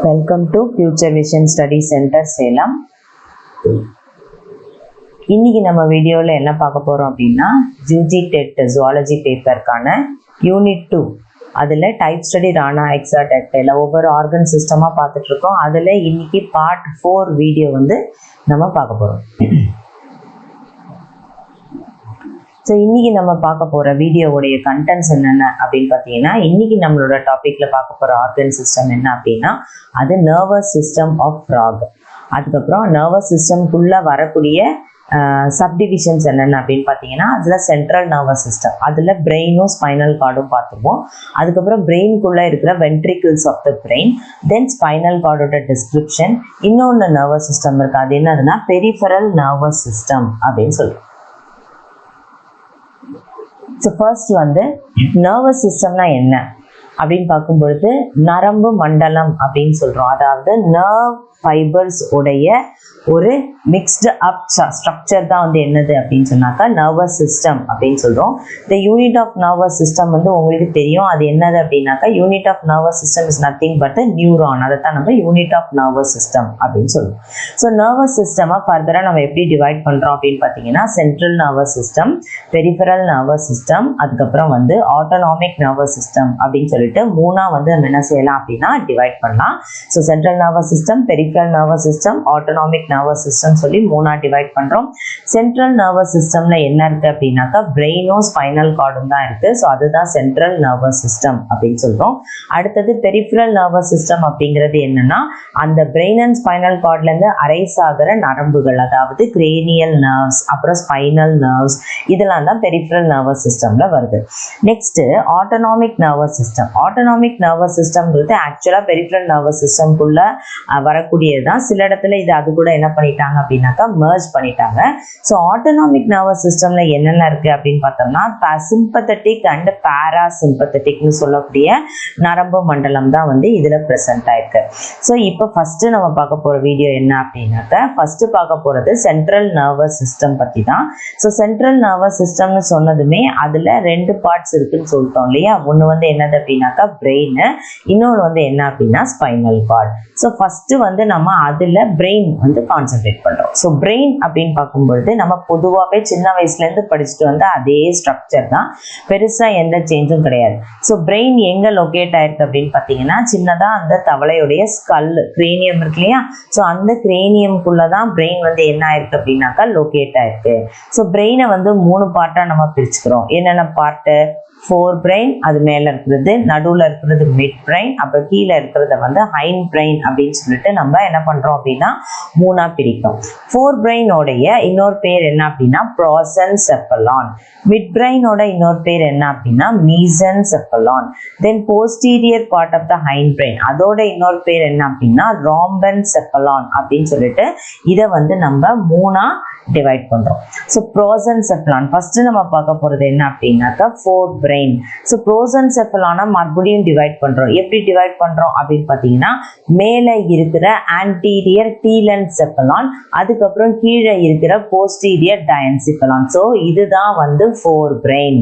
Welcome to future vision study centre Salem. இன்னைக்கு நம்ம வீடியோவில் என்ன பார்க்க போகிறோம் அப்படின்னா யூஜி டெட் ஜுவாலஜி பேப்பருக்கான யூனிட் 2 அதில் டைப் ஸ்டடி ராணா எக்ஸாடெக்டைல ஒவ்வொரு ஆர்கன் சிஸ்டமாக பார்த்துட்ருக்கோம். அதில் இன்னைக்கு பார்ட் 4 வீடியோ நம்ம பார்க்க போகிறோம். ஸோ இன்றைக்கி நம்ம பார்க்க போகிற வீடியோவுடைய கண்டென்ட்ஸ் என்னென்ன அப்படின்னு பார்த்தீங்கன்னா, இன்றைக்கி நம்மளோட டாப்பிக்கில் பார்க்க போகிற ஆர்கன் சிஸ்டம் என்ன அப்படின்னா அது நர்வஸ் சிஸ்டம் ஆஃப் ஃப்ராக். அதுக்கப்புறம் நர்வஸ் சிஸ்டம்குள்ளே வரக்கூடிய சப்டிவிஷன்ஸ் என்னென்ன அப்படின்னு பார்த்தீங்கன்னா அதில் சென்ட்ரல் நர்வஸ் சிஸ்டம், அதில் பிரெயினும் ஸ்பைனல் கார்டும் பார்த்துருவோம். அதுக்கப்புறம் பிரெயின்குள்ளே இருக்கிற ventricles of the brain, then spinal கார்டோட டிஸ்கிரிப்ஷன். இன்னொன்று நர்வஸ் சிஸ்டம் இருக்குது, அது என்னதுன்னா பெரிஃபரல் நர்வஸ் சிஸ்டம் அப்படின்னு சொல்லுவோம். ஸோ ஃபர்ஸ்ட் நர்வஸ் சிஸ்டம்னா என்ன அப்படின்னு பார்க்கும்பொழுது நரம்பு மண்டலம் அப்படின்னு சொல்கிறோம். அதாவது நர்வ் ஃபைபர்ஸ் உடைய ஒரு மிக்ஸ்டு அப் ஸ்ட்ரக்சர் தான் என்னது அப்படின்னு சொன்னாக்கா நர்வஸ் சிஸ்டம் அப்படின்னு சொல்கிறோம். இந்த யூனிட் ஆஃப் நர்வஸ் சிஸ்டம் உங்களுக்கு தெரியும், அது என்னது அப்படின்னாக்கா unit of nervous system is nothing but neuron. அதை தான் நம்ம யூனிட் ஆஃப் நர்வஸ் சிஸ்டம் அப்படின்னு சொல்லுவோம். ஸோ நர்வஸ் சிஸ்டமாக ஃபர்தராக நம்ம எப்படி டிவைட் பண்ணுறோம் அப்படின்னு பார்த்தீங்கன்னா central nervous system, peripheral nervous system, அதுக்கப்புறம் ஆட்டோனாமிக் நர்வஸ் சிஸ்டம் அப்படின்னு சொல்லிட்டு மூணாக நம்ம என்ன செய்யலாம் அப்படின்னா டிவைட் பண்ணலாம். So central nervous system, peripheral nervous system, autonomic nervous system சொல்லி மூணா டிவைட் பண்றோம். சென்ட்ரல் நர்வஸ் சிஸ்டம்ல என்ன இருக்கு அப்படின்னாக்கா பிரெயினும் ஸ்பைனல் கார்டும் தான் இருக்கு. ஸோ அதுதான் சென்ட்ரல் நர்வஸ் சிஸ்டம் அப்படின்னு சொல்றோம். அடுத்தது பெரிஃபரல் நர்வஸ் சிஸ்டம் அப்படிங்கிறது என்னன்னா அந்த பிரெயின் அண்ட் ஸ்பைனல் கார்ட்ல இருந்து அரைஸ் ஆகிற நரம்புகள், அதாவது கிரேனியல் நர்வ்ஸ், அப்புறம் ஸ்பைனல் நர்வ்ஸ், இதெல்லாம் தான் பெரிஃபரல் நர்வஸ் சிஸ்டம்ல வருது. Next autonomic nervous system. Autonomic nervous சிஸ்டம்ங்கிறது ஆக்சுவலா பெரிஃபரல் நர்வஸ் சிஸ்டம்குள்ள வரக்கூடியதுதான். சில இடத்துல இது அது கூட என்ன பண்ணிட்டாங்க அப்படின்னாக்கா மர்ஜ் பண்ணிட்டாங்க. ஸோ ஆட்டோனாமிக் நர்வஸ் சிஸ்டம்ல என்னென்ன இருக்கு அப்படின்னு பார்த்தோம்னா சிம்பத்தட்டிக் அண்ட் பாராசிம்பத்தட்டிக்னு சொல்லக்கூடிய நரம்பு மண்டலம் தான் இதுல பிரசன்ட் ஆயிருக்கு. ஸோ இப்போ ஃபர்ஸ்ட் நம்ம பார்க்க போற வீடியோ என்ன அப்படின்னாக்கா ஃபர்ஸ்ட் பார்க்க போறது சென்ட்ரல் நர்வஸ் சிஸ்டம் பத்தி தான். ஸோ சென்ட்ரல் நர்வஸ் சிஸ்டம்னு சொன்னதுமே அதுல 2 பார்ட்ஸ் இருக்குன்னு சொல்லிட்டோம் இல்லையா. ஒன்று என்னது அப்படின்னாக்கா பிரெயின், இன்னொன்று என்ன அப்படின்னா ஸ்பைனல் கார்டு. ஸோ ஃபர்ஸ்ட் நம்ம அதுல பிரெயின் கான்சென்ட்ரேட் பண்றோம். ஸோ பிரெயின் அப்படின்னு பார்க்கும்பொழுது நம்ம பொதுவாகவே சின்ன வயசுல இருந்து படிச்சுட்டு வந்த அதே ஸ்ட்ரக்சர் தான், பெருசா எந்த சேஞ்சும் கிடையாது. ஸோ பிரெயின் எங்க லொகேட் ஆயிருக்கு அப்படின்னு பார்த்தீங்கன்னா சின்னதா அந்த தவளையுடைய ஸ்கல் கிரேனியம் இருக்கு இல்லையா. ஸோ அந்த கிரேனியம்குள்ளதான் பிரெயின் என்ன ஆயிருக்கு அப்படின்னாக்கா லொகேட் ஆயிருக்கு. ஸோ பிரெயினை 3 பார்ட்டா நம்ம பிரிச்சுக்கிறோம். என்னென்ன பார்ட்டு? ஃபோர் பிரெயின், அது மேல இருக்கிறது, நடுவுல இருக்கிறது மிட் பிரெயின், அப்புறம் கீழே இருக்கிறத ஹைண்ட் பிரெயின் அப்படின்னு சொல்லிட்டு நம்ம என்ன பண்றோம் அப்படின்னா 3ஆ பிரிக்கும். ஃபோர் பிரெயினோடைய இன்னொரு பேர் என்ன அப்படின்னா ப்ரோசென்செஃபலான். மிட் பிரெயினோட இன்னொரு பேர் என்ன அப்படின்னா mesencephalon. Then posterior part of the hind brain, அதோட இன்னொரு பேர் என்ன அப்படின்னா ராம்பென்செஃபலான் அப்படின்னு சொல்லிட்டு இதை நம்ம 3ஆ டிவைட் பண்றோம். ஸோ ப்ரோசென்செஃபலான் ஃபர்ஸ்ட் நம்ம பார்க்க போறது என்ன அப்படின்னாக்கா ஃபோர் பிரெயின். ஸோ ப்ரோசென்செஃபலானை மறுபடியும் டிவைட் பண்றோம். எப்படி டிவைட் பண்றோம் அப்படின்னு பார்த்தீங்கன்னா மேலே இருக்கிற ஆன்டீரியர் டீலென்செஃபலான், அதுக்கப்புறம் கீழே இருக்கிற போஸ்டீரியர் டயன்செஃபலான். ஸோ இதுதான் ஃபோர் பிரெயின்.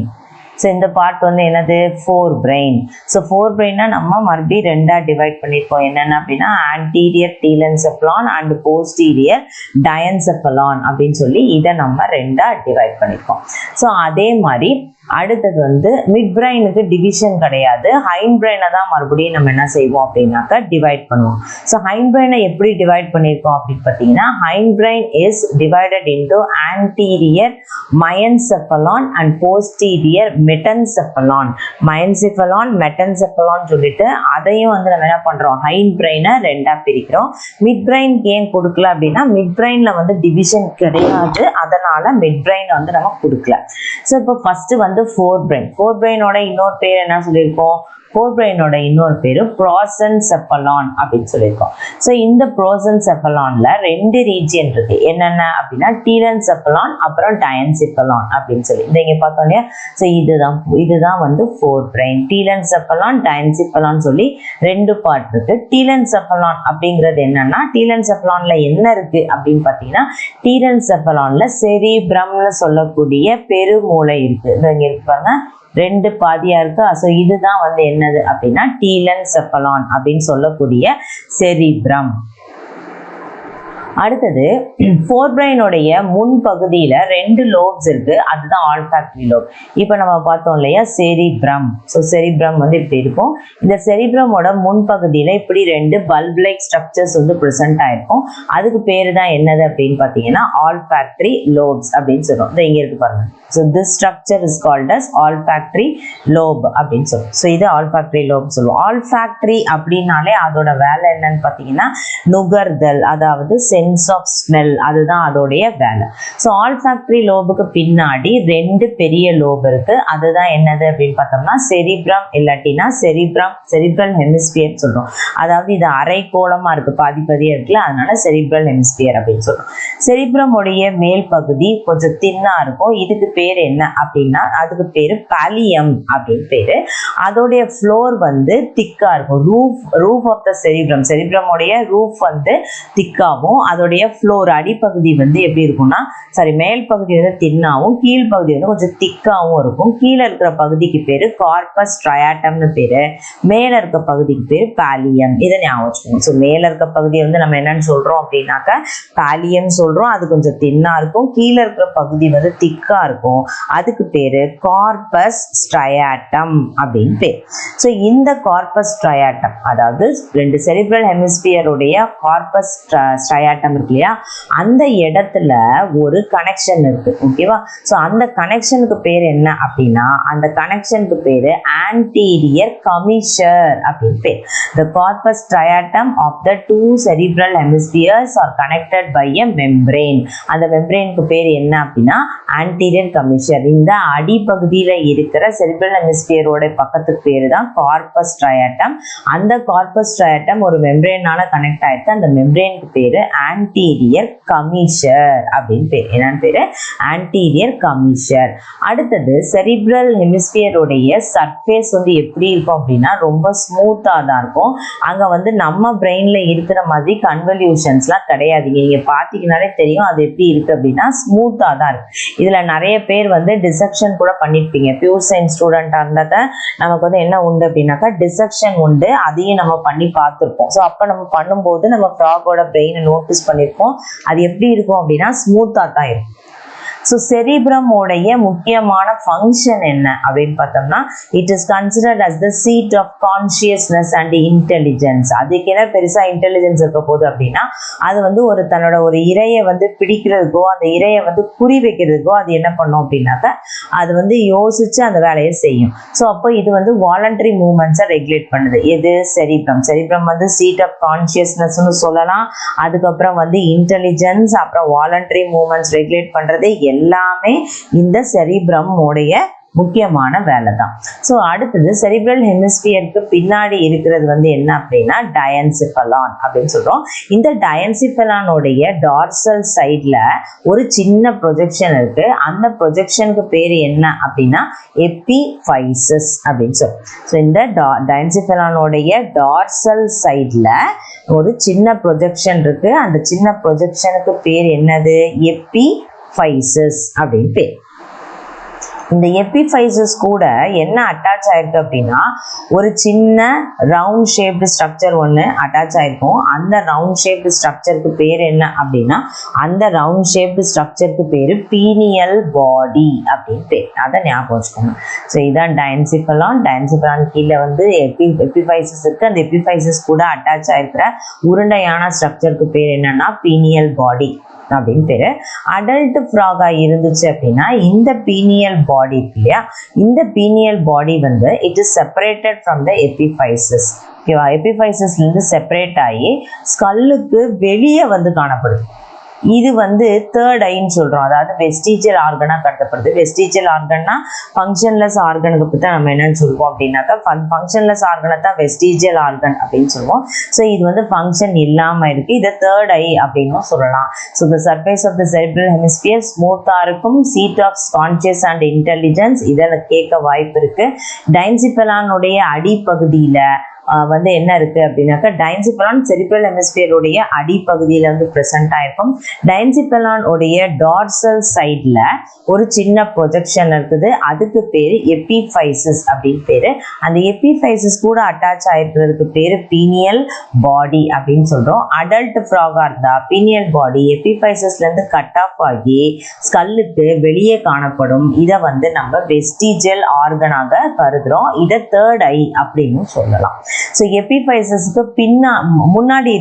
ஸோ இந்த பார்ட் என்னது ஃபோர் பிரெயின். ஸோ ஃபோர் பிரெயினா நம்ம மறுபடியும் 2ஆ டிவைட் பண்ணியிருக்கோம். என்னென்ன அப்படின்னா ஆன்டீரியர் டீலென்செஃபலான் அண்ட் போஸ்டீரியர் டயன்செஃபலான் அப்படின்னு சொல்லி இதை நம்ம 2ஆ டிவைட் பண்ணியிருக்கோம். ஸோ அதே மாதிரி அடுத்தது மிட் பிரெயினுக்கு டிவிஷன் கிடையாது, ஹைண்ட் பிரெயினை தான் மறுபடியும் நம்ம என்ன செய்வோம் அப்படின்னாக்கா டிவைட் பண்ணுவோம். ஸோ ஹைண்ட் பிரெயினை எப்படி டிவைட் பண்ணியிருக்கோம் அப்படின்னு பார்த்தீங்கன்னா hind brain is divided into anterior myelencephalon and posterior metencephalon. Myelencephalon, metencephalon சொல்லிட்டு அதையும் நம்ம என்ன பண்றோம் ஹைண்ட் பிரெயினை 2ஆ பிரிக்கிறோம். மிட் பிரெயினுக்கு ஏன் கொடுக்கல அப்படின்னா மிட் பிரெயின்ல டிவிஷன் கிடையாது, அதனால மிட் பிரெயின் நம்ம கொடுக்கல. ஸோ இப்போ ஃபர்ஸ்ட் ஃபோர் பிரெயின். ஃபோர் பிரெயினோட இன்னொரு பேர் என்ன சொல்லியிருக்கோம்? ஃபோர் பிரெயினோட இன்னொரு பேரு ப்ரோசென்செஃபலான் அப்படின்னு சொல்லியிருக்கோம். ஸோ இந்த ப்ரோசென்செஃபலான்ல 2 ரீஜியன் இருக்கு. என்னென்ன அப்படின்னா டீலென்செஃபலான் அப்புறம் டயன்செஃபலான் அப்படின்னு சொல்லி இந்த இங்க பார்த்தோம் இல்லையா. ஸோ இதுதான் ஃபோர் பிரெயின். டீலென்செஃபலான், டயன்செஃபலான் சொல்லி 2 பார்ட் இருக்கு. டீலென்செஃபலான் அப்படிங்கிறது என்னன்னா டீலென்செஃபலான்ல என்ன இருக்கு அப்படின்னு பார்த்தீங்கன்னா டீலென்செஃபலான்ல செரிப்ரம்னு சொல்லக்கூடிய பெருமூளை இருக்கு. இங்க இருக்கு பாருங்க, 2 பாதியா இருக்கு. ஸோ இதுதான் வந்து என்னது அப்படின்னா டீலன்செஃபலான் அப்படின்னு சொல்லக்கூடிய செரிப்ரம். அடுத்தது ஃபோர்பிரைனோடைய முன்பகுதியில 2 லோப்ஸ் இருக்கு, அதுதான் ஆல்ஃபாக்டரி லோப். இப்போ நம்ம பார்த்தோம் இல்லையா செரிப்ரம். ஸோ செரிப்ரம் வந்து இப்படி இருக்கும். இந்த செரிப்ரமோட முன்பகுதியில இப்படி 2 பல்ப் லைக் ஸ்ட்ரக்சர்ஸ் வந்து ப்ரெசென்ட் ஆயிருக்கும். அதுக்கு பேரு தான் என்னது அப்படின்னு பார்த்தீங்கன்னா ஆல்ஃபாக்டரி லோப்ஸ் அப்படின்னு சொல்றோம். இங்க இருக்கு பாருங்க. So this structure is called as olfactory lobe அப்படின்னு சொல்லுவோம். ஸோ இது ஆல்ஃபாக்டரி லோப் சொல்லுவோம். ஆல்ஃபாக்டரி அப்படின்னாலே அதோட வேலை என்னன்னு பார்த்தீங்கன்னா நுகர்தல், அதாவது சென்ஸ் ஆஃப் ஸ்மெல், அதுதான் அதோடைய வேலை. ஸோ ஆல்ஃபாக்டரி லோபுக்கு பின்னாடி 2 பெரிய லோப் இருக்கு. அதுதான் என்னது அப்படின்னு பார்த்தோம்னா செரிப்ரம் இல்லாட்டினா செரிப்ரல் ஹெமிஸ்பியர் சொல்றோம். அதாவது இது அரைக்கோளமா இருக்கு, பாதி பாதியா இருக்குல்ல, அதனால செரிப்ரல் ஹெமிஸ்பியர் அப்படின்னு சொல்றோம். செரிப்ரம் உடைய மேல் பகுதி கொஞ்சம் தின்னா இருக்கும். இதுக்கு பேர் என்ன அப்படின்னா அதுக்கு பேரு பாலியம் அப்படின்னு பேரு. அதோடைய ஃப்ளோர் வந்து திக்கா இருக்கும். ரூஃப் ஆஃப் த செரிப்ரம் உடைய ரூஃப் வந்து திக்காவும், அதோடைய ஃப்ளோர் அடிப்பகுதி வந்து எப்படி இருக்கும்னா மேல் பகுதி வந்து தின்னாவும், கீழ் பகுதி வந்து கொஞ்சம் திக்காவும் இருக்கும். கீழே இருக்கிற பகுதிக்கு பேரு கார்பஸ் ஸ்ட்ரையாட்டம்னு பேரு, மேல இருக்க பகுதிக்கு பேரு பாலியம். இதை ஞாபகம் வச்சுக்கோங்க. ஸோ மேல இருக்க பகுதியை வந்து நம்ம என்னன்னு சொல்றோம் அப்படின்னாக்கா பாலியம் சொல்றோம், அது கொஞ்சம் தின்னா இருக்கும். கீழே இருக்கிற பகுதி வந்து திக்கா இருக்கும், அதுக்கு பேரு கார்பஸ் ஸ்ட்ரையாட்டம் அப்படின்னு பேர். ஸோ இந்த கார்பஸ் ஸ்ட்ரையாட்டம், அதாவது 2 செரிப்ரல் ஹெமிஸ்பியர் உடைய கார்பஸ் ஸ்ட்ரையாட்டம் இருக்கு இல்லையா, அந்த இடத்துல ஒரு கனெக்ஷன் இருக்கு. ஓகேவா? ஸோ அந்த கனெக்ஷனுக்கு பேர் என்ன அப்படின்னா அந்த கனெக்ஷனுக்கு பேரு ஆன்டீரியர் கமிஷர் அப்படின்னு பேர். The corpus striatum of the 2 cerebral hemispheres are connected by a membrane. அந்த மெம்பரேனுக்கு பேர் என்ன அப்படின்னா ஆன்டீரியர் கமிஷர். இந்த அடிப்பகுதியில இருக்கிற செரிப்ரல் ஹெமிஸ்பியரோட பக்கத்துக்கு பேரு தான் கார்பஸ் ஸ்ட்ரையாட்டம். அந்த கார்பஸ் ஸ்ட்ரையாட்டம் ஒரு மெம்பரேனால கனெக்ட் ஆயிருக்கு. அந்த மெம்பரேனுக்கு பேரு ஆன்டீரியர் கமிஷர் அப்படின்னு பேர். என்னன்னு பேரு ஆன்டீரியர் கமிஷர். அடுத்தது செரிப்ரல் ஹெமிஸ்பியருடைய சர்ஃபேஸ் வந்து எப்படி இருக்கும் அப்படின்னா ரொம்ப ஸ்மூத்தா தான் இருக்கும். அங்க வந்து நம்ம பிரெயின்ல இருக்கிற மாதிரி கன்வல்யூஷன்ஸ்லாம் கிடையாது. நீங்க பாத்தீங்கன்னாலே தெரியும் அது எப்படி இருக்கு அப்படின்னா ஸ்மூத்தா தான் இருக்கு. இதுல நிறைய பேர் வந்து டிசெக்ஷன் கூட பண்ணிருப்பீங்க. பியூர் சயின்ஸ் ஸ்டூடெண்டா இருந்தாக்க நமக்கு வந்து என்ன உண்டு அப்படின்னாக்கா டிசெக்ஷன் உண்டு, அதையும் நம்ம பண்ணி பார்த்துருப்போம். ஸோ அப்ப நம்ம பண்ணும்போது நம்ம ஃப்ராகோட பிரெயினை நோட்டீஸ் பண்ணிருப்போம். அது எப்படி இருக்கும் அப்படின்னா ஸ்மூத்தா தான் இருக்கும். ஸோ செரிப்ரம் உடைய முக்கியமான ஃபங்க்ஷன் என்ன அப்படின்னு பார்த்தோம்னா it is considered as the seat of consciousness and intelligence. அதுக்கு என்ன பெருசா இன்டெலிஜென்ஸ் இருக்க போகுது அப்படின்னா அது வந்து தன்னோட ஒரு இரையை வந்து பிடிக்கிறதுக்கோ அந்த இரையை வந்து குறி வைக்கிறதுக்கோ அது என்ன பண்ணும் அப்படின்னாக்க அது வந்து யோசிச்சு அந்த வேலையை செய்யும். ஸோ அப்போ இது வந்து வாலண்டரி மூவ்மெண்ட்ஸை ரெகுலேட் பண்ணுது. எது? செரிப்ரம் வந்து சீட் ஆஃப் கான்சியஸ்னஸ்னு சொல்லலாம். அதுக்கப்புறம் வந்து இன்டெலிஜென்ஸ், அப்புறம் வாலண்டரி மூவ்மெண்ட்ஸ் ரெகுலேட் பண்றது எல்லாமே இந்த செரிப்ரம் உடைய முக்கியமான வேலை தான். ஸோ அடுத்தது செரிப்ரல் ஹெமிஸ்பியருக்கு பின்னாடி இருக்கிறது வந்து என்ன அப்படின்னா டயன்சிஃபலான் அப்படின்னு சொல்றோம். இந்த டயன்சிஃபலானோடைய டார்சல் சைட்ல ஒரு சின்ன ப்ரொஜெக்ஷன் இருக்கு. அந்த ப்ரொஜெக்ஷனுக்கு பேர் என்ன அப்படின்னா எபிஃபைசிஸ் அப்படின்னு சொல்றோம். ஸோ இந்த டயன்சிஃபலானோடைய டார்சல் சைட்ல ஒரு சின்ன ப்ரொஜெக்ஷன் இருக்கு. அந்த சின்ன ப்ரொஜெக்ஷனுக்கு பேர் என்னது? எபிஃபைசிஸ் அப்படின்னு பேர். இந்த எபிஃபைசிஸ் கூட என்ன அட்டாச் ஆயிருக்கு அப்படின்னா ஒரு சின்ன ரவுண்ட் ஷேப்டு ஸ்ட்ரக்சர் ஒன்று அட்டாச் ஆயிருக்கும். அந்த ரவுண்ட் ஷேப்டு ஸ்ட்ரக்சருக்கு பேர் என்ன அப்படின்னா அந்த ரவுண்ட் ஷேப்டு ஸ்ட்ரக்சருக்கு பேரு பீனியல் பாடி அப்படின்னு பேர். அதை ஞாபகம் வச்சுக்கோங்க. ஸோ இதான் டயன்சிஃபலான் கீழே வந்து எபிஃபைசிஸ் இருக்கு. அந்த எபிஃபைசிஸ் கூட அட்டாச் ஆயிருக்கிற உருண்டையான ஸ்ட்ரக்சருக்கு பேர் என்னன்னா பீனியல் பாடி அப்படின்னு பேரு. அடல்ட் ஃப்ராகா இருந்துச்சு அப்படின்னா இந்த பீனியல் பாடி இருக்கு இல்லையா, இந்த பீனியல் பாடி வந்து it is separated from the epiphysis. ஓகேவா? எபிஃபைசிஸ்ல இருந்து செப்பரேட் ஆகி ஸ்கல்லுக்கு வெளியே வந்து காணப்படுது. இது வந்து தேர்ட் ஐன்னு சொல்றோம். அதாவது வெஸ்டிஜியல் ஆர்கனா கருதப்படுது. வெஸ்டிஜியல் ஆர்கன்னா ஃபங்க்ஷன்லெஸ் ஆர்கனுக்கு பத்தி நம்ம என்னன்னு சொல்லுவோம் அப்படின்னாக்கா ஃபங்க்ஷன்லெஸ் ஆர்கனை தான் வெஸ்டிஜியல் ஆர்கன் அப்படின்னு சொல்லுவோம். ஸோ இது வந்து ஃபங்க்ஷன் இல்லாம இருக்கு. இதை தேர்ட் ஐ அப்படின்னும் சொல்லலாம். So the surface of the cerebral hemisphere ஸ்மூத்தா இருக்கும். Seat of conscious and intelligence இதில் கேட்க வாய்ப்பு இருக்கு. டயன்சிஃபலானுடைய அடிப்பகுதியில வந்து என்ன இருக்கு அப்படின்னாக்கா டைன்சிஃபெலான் செரிப்ரல் ஹெமிஸ்பியருடைய அடிப்பகுதியில வந்து பிரசன்ட் ஆயிருக்கும். டைன்சிஃபெலான் உடைய டார்சல் சைட்ல ஒரு சின்ன ப்ரொஜெக்ஷன் இருக்குது, அதுக்கு பேரு எபிஃபைசிஸ் அப்படின்னு பேரு. அந்த எபிஃபைசிஸ் கூட அட்டாச் ஆயிருக்கிறதுக்கு பேரு பீனியல் பாடி அப்படின்னு சொல்றோம். அடல்ட் ஃப்ராகா இருந்தா பீனியல் பாடி எபிஃபைசிஸ்ல இருந்து கட் ஆஃப் ஆகி ஸ்கல்லுக்கு வெளியே காணப்படும். இதை வந்து நம்ம வெஸ்டிஜியல் ஆர்கனாக கருதுறோம். இதை தேர்ட் ஐ அப்படின்னு சொல்லலாம். ஸோ எபிஃபைசிஸ்க்கு பின்னாடி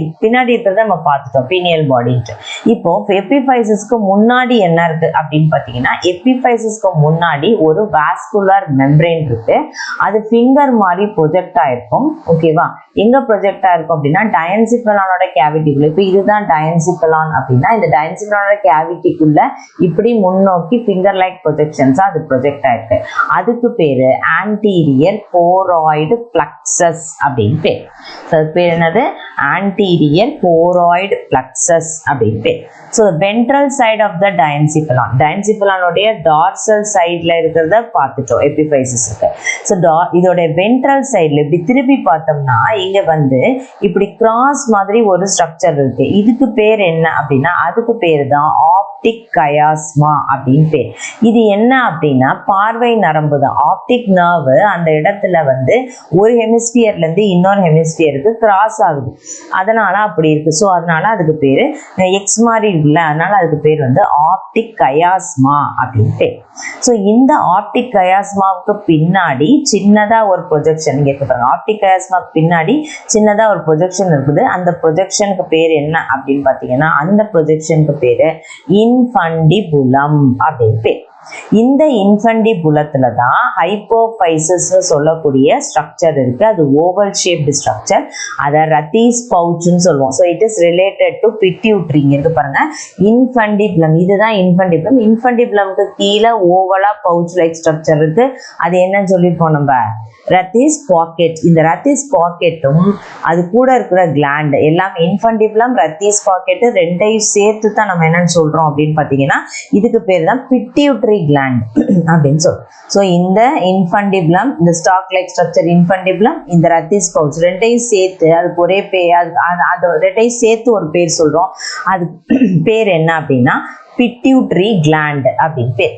இருக்கிறத நம்ம பார்த்துட்டோம் பீனியல் பாடின்ட்டு. இப்போ எபிஃபைசிஸ்க்கு முன்னாடி என்ன இருக்கு அப்படின்னு பார்த்தீங்கன்னா, எபிஃபைசிஸ்க்கு முன்னாடி ஒரு வாஸ்குலர் மெம்பரேன் இருக்கு. அது ஃபிங்கர் மாதிரி ப்ரொஜெக்ட் ஆயிருக்கும். ஓகேவா? எங்க ப்ரொஜெக்ட் ஆயிருக்கும் அப்படின்னா டைன்சிஃபெலானோட கேவிட்டிக்குள்ள. இப்போ இதுதான் டைன்சிஃபெலான் அப்படின்னா இந்த டைன்சிஃபெலானோட கேவிட்டிக்குள்ள இப்படி முன்னோக்கி ஃபிங்கர் லைக் ப்ரொஜெக்ஷன்ஸா அது ப்ரொஜெக்ட் ஆயிருக்கு. அதுக்கு பேரு ஆன்டீரியர் கோராய்டு பிளக்ஸஸ் அப்படின்னு பேர். அது பேர் என்னது? ஆன்டீரியர் கோராய்டு பிளக்ஸஸ் அப்படின்னு பேர். So ventral side of the diencephalon, டைன்சிஃபெலானோடைய டார்சல் சைட்ல இருக்கிறத பார்த்துட்டோம் எபிஃபைசிஸ் இருக்கு. ஸோ இதோட வென்ட்ரல் சைட்ல இப்படி திருப்பி பார்த்தோம்னா இங்க வந்து இப்படி கிராஸ் மாதிரி ஒரு ஸ்ட்ரக்சர் இருக்கு. இதுக்கு பேர் என்ன அப்படின்னா அதுக்கு பேர் தான் ஆப்டிக் கயாஸ்மா அப்படின்னு பேர். இது என்ன அப்படின்னா பார்வை நரம்பு தான். ஆப்டிக் நர்வ் அந்த இடத்துல வந்து ஒரு ஹெமிஸ்பியர்ல இருந்து இன்னொரு ஹெமிஸ்பியருக்கு கிராஸ் ஆகுது, அதனால அப்படி இருக்கு. ஸோ அதனால அதுக்கு பேரு எக்ஸ் மாதிரி இருக்குல்ல, அதனால அதுக்கு பேர் வந்து ஆப்டிக் கயாஸ்மா அப்படின்னு பேர். ஸோ இந்த ஆப்டிக் கயாஸ்மாவுக்கு பின்னாடி சின்னதா ஒரு ப்ரொஜெக்ஷன் இங்க பாருங்க. ஆப்டிக் கயாஸ்மாவுக்கு பின்னாடி சின்னதா ஒரு ப்ரொஜெக்ஷன் இருக்குது. அந்த ப்ரொஜெக்ஷனுக்கு பேர் என்ன அப்படின்னு பாத்தீங்கன்னா அந்த ப்ரொஜெக்ஷனுக்கு பேரு இன்ஃபண்டிபுலம் அப்படின்னு பேர். இந்த இன்ஃபண்டிபுலத்துல தான் ஹைப்போஃபைசிஸ் சொல்லக்கூடிய ஸ்ட்ரக்சர் இருக்கு. அது ஓவல் ஷேப்டு ஸ்ட்ரக்சர். அதை ரத்தீஸ் பவுச்னு சொல்லுவோம். So it is related to pituitary. இருக்கு பாருங்க இன்ஃபண்டிபுலம், இதுதான் இன்ஃபண்டிபுலம். இன்ஃபண்டிபுலம்க்கு கீழே ஓவலா பவுச் லைக் ஸ்ட்ரக்சர் இருக்கு. அது என்னன்னு சொல்லியிருப்போம் நம்ம, ரத்தீஸ் பாக்கெட். இந்த ரத்தீஸ் பாக்கெட்டும் அது கூட இருக்கிற கிளாண்ட் எல்லாம் இன்ஃபண்டிபுலம் ரத்தீஸ் பாக்கெட் ரெண்டையும் சேர்த்து தான் நம்ம என்னன்னு சொல்றோம் அப்படின்னு பாத்தீங்கன்னா இதுக்கு பேர் தான் பிட்யூட்ரி கிளாண்ட் அப்படின்னு சொல்றோம். ஸோ இந்த இன்ஃபண்டிபுலம், இந்த ஸ்டாக் லைக் ஸ்ட்ரக்சர் இன்ஃபண்டிபுலம், இந்த ரத்தீஸ் பவுச் ரெண்டையும் சேர்த்து அதுக்கு ஒரே பேர், அது ரெண்டையும் சேர்த்து ஒரு பேர் சொல்றோம். அது பேர் என்ன அப்படின்னா பிட்யூட்ரி கிளாண்ட் அப்படின்னு பேர்.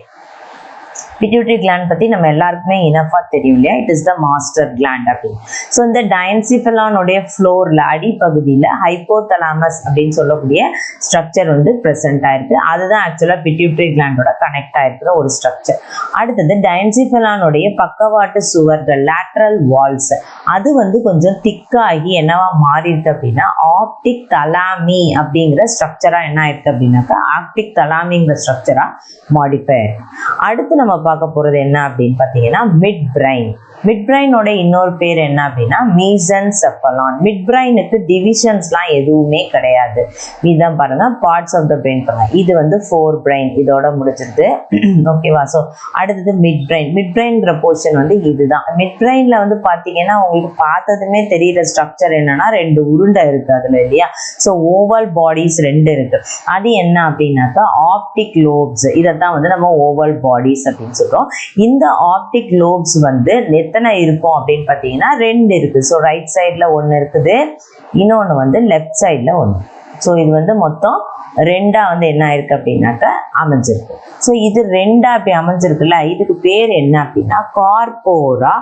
பிட்யூட்டரி கிளாண்ட் பத்தி நம்ம எல்லாருக்குமே இனஃபா தெரியும் இல்லையா? It is the master gland அப்படின்னு. ஸோ இந்த டைன்சிஃபெலானுடைய ஃப்ளோர்ல அடிப்பகுதியில ஹைப்போதலாமஸ் அப்படின்னு சொல்லக்கூடிய ஸ்ட்ரக்சர் வந்து பிரசன்ட் ஆயிருக்கு. அதுதான் ஆக்சுவலா பிட்யூட்டரி கிளாண்டோட கனெக்ட் ஆயிருக்கிற ஒரு ஸ்ட்ரக்சர். அடுத்தது டைன்சிஃபெலானுடைய பக்கவாட்டு சுவர்கள் லேட்ரல் வால்ஸ், அது வந்து கொஞ்சம் திக்காகி என்னவா மாறி இருக்கு அப்படின்னா ஆப்டிக் தலாமி அப்படிங்கிற ஸ்ட்ரக்சரா என்ன ஆயிருக்கு அப்படின்னாக்கா ஆப்டிக் தலாமிங்கிற ஸ்ட்ரக்சரா மாடிஃபை ஆயிருக்கு. அடுத்து நம்ம பார்க்க போறது என்ன அப்படின்னு பாத்தீங்கன்னா மிட் பிரைன். மிட் பிரைனோட இன்னொரு பேர் என்ன அப்படின்னா மீசன்செஃபலான். மிட் பிரைனுக்கு டிவிஷன்ஸ்லாம் எதுவுமே கிடையாது. இதுதான் பாருங்க பார்ட்ஸ் ஆஃப் த பிரைன் பாருங்க. இது வந்து ஃபோர் பிரைன் இதோட முடிச்சிருது. ஓகேவா? ஸோ அடுத்தது மிட் பிரைன். மிட் பிரைன்ங்கிற போர்ஷன் வந்து இதுதான். மிட் பிரைன்ல வந்து பாத்தீங்கன்னா உங்களுக்கு பார்த்ததுமே தெரியுற ஸ்ட்ரக்சர் என்னன்னா ரெண்டு உருண்டை இருக்கு அதுல இல்லையா? ஸோ ஓவல் பாடிஸ் ரெண்டு இருக்கு. அது என்ன அப்படின்னாக்கா ஆப்டிக் லோப்ஸ். இதைத்தான் வந்து நம்ம ஓவல் பாடிஸ் அப்படின்னு சொல்றோம். இந்த ஆப்டிக் லோப்ஸ் வந்து எத்தனை இருக்கும் அப்படின்னு பாத்தீங்கன்னா ரெண்டு இருக்கு. ஸோ ரைட் சைட்ல ஒன்னு இருக்குது, இன்னொன்னு வந்து லெஃப்ட் சைட்ல ஒன்னு. ஸோ இது வந்து மொத்தம் ரெண்டா வந்து என்ன ஆயிருக்கு அப்படின்னாக்க அமைஞ்சிருக்கு. ஸோ இது ரெண்டா அப்படி அமைஞ்சிருக்குல்ல, இதுக்கு பேர் என்ன அப்படின்னா கார்போரா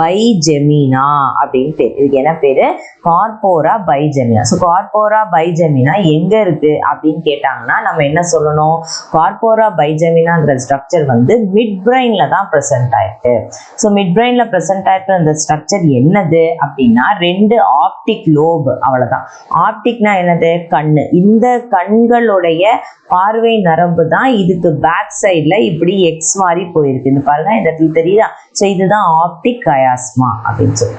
பைஜெமினா அப்படின்னு பேர். இதுக்கு என்ன பேரு? கார்போரா பைஜெமினா. ஸோ கார்போரா பைஜெமினா எங்க இருக்கு அப்படின்னு கேட்டாங்கன்னா நம்ம என்ன சொல்லணும்? கார்போரா பைஜெமினாங்கிற ஸ்ட்ரக்சர் வந்து மிட் பிரைன்ல தான் பிரசன்ட் ஆயிருக்கு. ஸோ மிட் பிரைன்ல பிரசன்ட் ஆயிருக்கு அந்த ஸ்ட்ரக்சர் என்னது அப்படின்னா ரெண்டு ஆப்டிக் லோப், அவ்வளவுதான். ஆப்டிக்னா என்னது? கண்ணு. இந்த கண்களுடைய பார்வை நரம்பு தான் இதுக்கு பேக் சைட்ல இப்படி எக்ஸ் மாதிரி போயிருக்கு. இந்த பாருங்க இந்த இடத்துல தெரியுதா? ஸோ இதுதான் ஆப்டிக் கயாஸ்மா அப்படின்னு சொல்லி.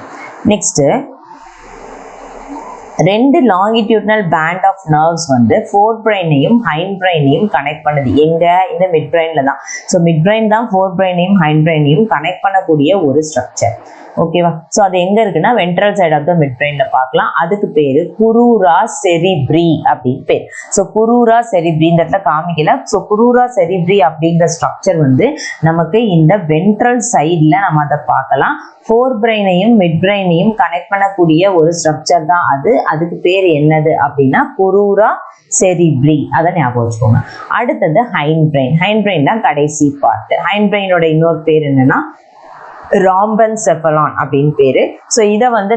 நெக்ஸ்ட் ரெண்டு லாங்கிடியூட்னல் பேண்ட் ஆஃப் நர்வ்ஸ் வந்து ஃபோர் பிரைனையும் ஹைண்ட் பிரைனையும் கனெக்ட் பண்ணுது. எங்க? இந்த மிட் பிரைன்ல தான். ஸோ மிட் பிரைன் தான் ஃபோர் பிரைனையும் ஹைண்ட் பிரைனையும் கனெக்ட் பண்ணக்கூடிய ஒரு ஸ்ட்ரக்சர். ஓகேவா? ஸோ அது எங்க இருக்குன்னா வென்ட்ரல் சைட் ஆஃப் த மிட் பிரைன்ல பார்க்கலாம். அதுக்கு பேரு குரூரா செரிப்ரி அப்படின்னு பேர். ஸோ குரூரா செரிப்ரி இந்த இடத்துல காமிக்கல. ஸோ குரூரா செரிப்ரி அப்படிங்கிற ஸ்ட்ரக்சர் வந்து நமக்கு இந்த வென்ட்ரல் சைட்ல நம்ம அதை பார்க்கலாம். ஃபோர் பிரைனையும் மிட் பிரைனையும் கனெக்ட் பண்ணக்கூடிய ஒரு ஸ்ட்ரக்சர் தான் அது. அதுக்கு பேர் என்னது அப்படின்னா குரூரா செரிப்ரி. அதை ஞாபகம் வச்சுக்கோங்க. அடுத்தது ஹைண்ட் பிரைன். ஹைண்ட் பிரைன் தான் கடைசி பார்ட். ஹைண்ட் பிரைனோட இன்னொரு பேர் என்னன்னா ராம்பென்செஃபலான் அப்படின்னு பேரு. ஸோ இதை வந்து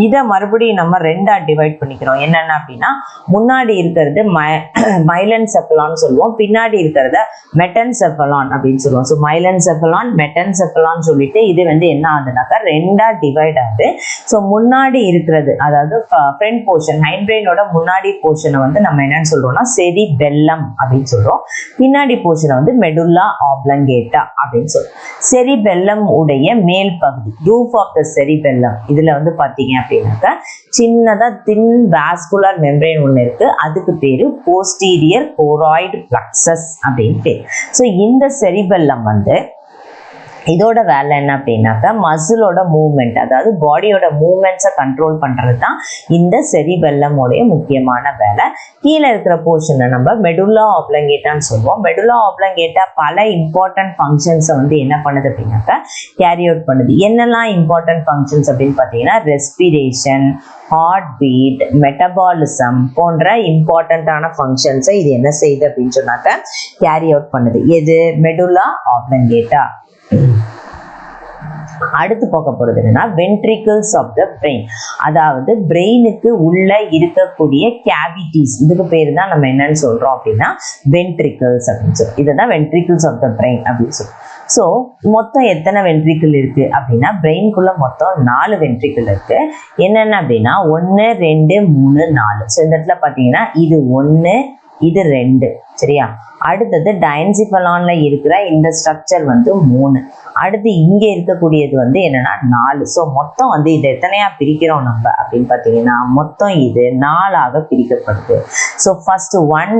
இதை மறுபடியும் நம்ம ரெண்டா டிவைட் பண்ணிக்கிறோம். என்னென்ன அப்படின்னா முன்னாடி இருக்கிறது மைலன்செஃபலான் சொல்லுவோம், பின்னாடி இருக்கிறத மெட்டன்செஃபலான் அப்படின்னு சொல்லுவோம். ஸோ மைலன்செஃபலான் மெட்டன்செஃபலான் சொல்லிட்டு இது வந்து என்ன ஆகுதுனாக்கா ரெண்டா டிவைட் ஆகுது. ஸோ முன்னாடி இருக்கிறது அதாவது ஃப்ரண்ட் போர்ஷன் ஹைண்ட் பிரைனோட முன்னாடி போர்ஷனை வந்து நம்ம என்னன்னு சொல்றோம்னா செரிபெல்லம் அப்படின்னு சொல்றோம். பின்னாடி போர்ஷனை வந்து மெடுல்லா ஆப்லங்கேட்டா அப்படின்னு சொல்றோம். செரிபெல்லம் உடைய மேல் பகுதி ரூஃப் ஆஃப் த செரிபெல்லம் இதுல வந்து பாத்தீங்க அப்படின்னாக்கா சின்னதா தின் வாஸ்குலர் மெம்பரேன் ஒன்று இருக்கு. அதுக்கு பேரு போஸ்டீரியர் கோராய்டு பிளக்ஸஸ் அப்படின்னு பேர். ஸோ இந்த செரிபெல்லம் வந்து இதோட வேலை என்ன அப்படின்னாக்கா மசிலோட மூவ்மெண்ட் அதாவது பாடியோட மூவ்மெண்ட்ஸை கண்ட்ரோல் பண்றது தான் இந்த செரிபெல்லமோடைய முக்கியமான வேலை. கீழே இருக்கிற போர்ஷனை நம்ம மெடுல்லா ஆப்லங்கேட்டான்னு சொல்லுவோம். மெடுல்லா ஆப்லங்கேட்டா பல இம்பார்ட்டன்ட் ஃபங்க்ஷன்ஸை வந்து என்ன பண்ணுது அப்படின்னாக்கா கேரி அவுட் பண்ணுது. என்னெல்லாம் இம்பார்ட்டன்ட் ஃபங்க்ஷன்ஸ் அப்படின்னு பார்த்தீங்கன்னா ரெஸ்பிரேஷன், ஹார்ட் பீட், மெட்டபாலிசம் போன்ற இம்பார்ட்டன்டான ஃபங்க்ஷன்ஸை இது என்ன செய்யுது அப்படின்னு சொன்னாக்க கேரி அவுட் பண்ணுது. எது? மெடுல்லா ஆப்லங்கேட்டா. அடுத்து பார்க்க போறது என்னன்னா வென்ட்ரிக்கிள்ஸ் ஆஃப் த பிரெயின். அதாவது பிரெயினுக்கு உள்ள இருக்கக்கூடிய கேவிட்டிஸ் இதுக்கு பேரு தான் நம்ம என்னன்னு சொல்றோம் அப்படின்னா வென்ட்ரிக்கிள்ஸ் அப்படின்னு சொல்லி. இதுதான் வென்ட்ரிக்கிள்ஸ் ஆஃப் த பிரெயின் அப்படின்னு சொல்லி. ஸோ மொத்தம் எத்தனை வென்ட்ரிக்கிள் இருக்கு அப்படின்னா பிரெயின்குள்ள மொத்தம் 4 வென்ட்ரிக்கிள் இருக்கு. என்னென்ன அப்படின்னா 1 2 3 4. ஸோ இந்த இடத்துல பார்த்தீங்கன்னா இது 1 இது 2 சரியா. அடுத்தது டைன்சிஃபலான்ல இருக்கிற இந்த ஸ்ட்ரக்சர் வந்து 3. அடுத்து இங்க இருக்கக்கூடியது வந்து என்னன்னா 4. ஸோ மொத்தம் வந்து இது எத்தனையா பிரிக்கிறோம் நம்ம அப்படின்னு பார்த்தீங்கன்னா மொத்தம் இது 4ஆக பிரிக்கப்படுது. So first 1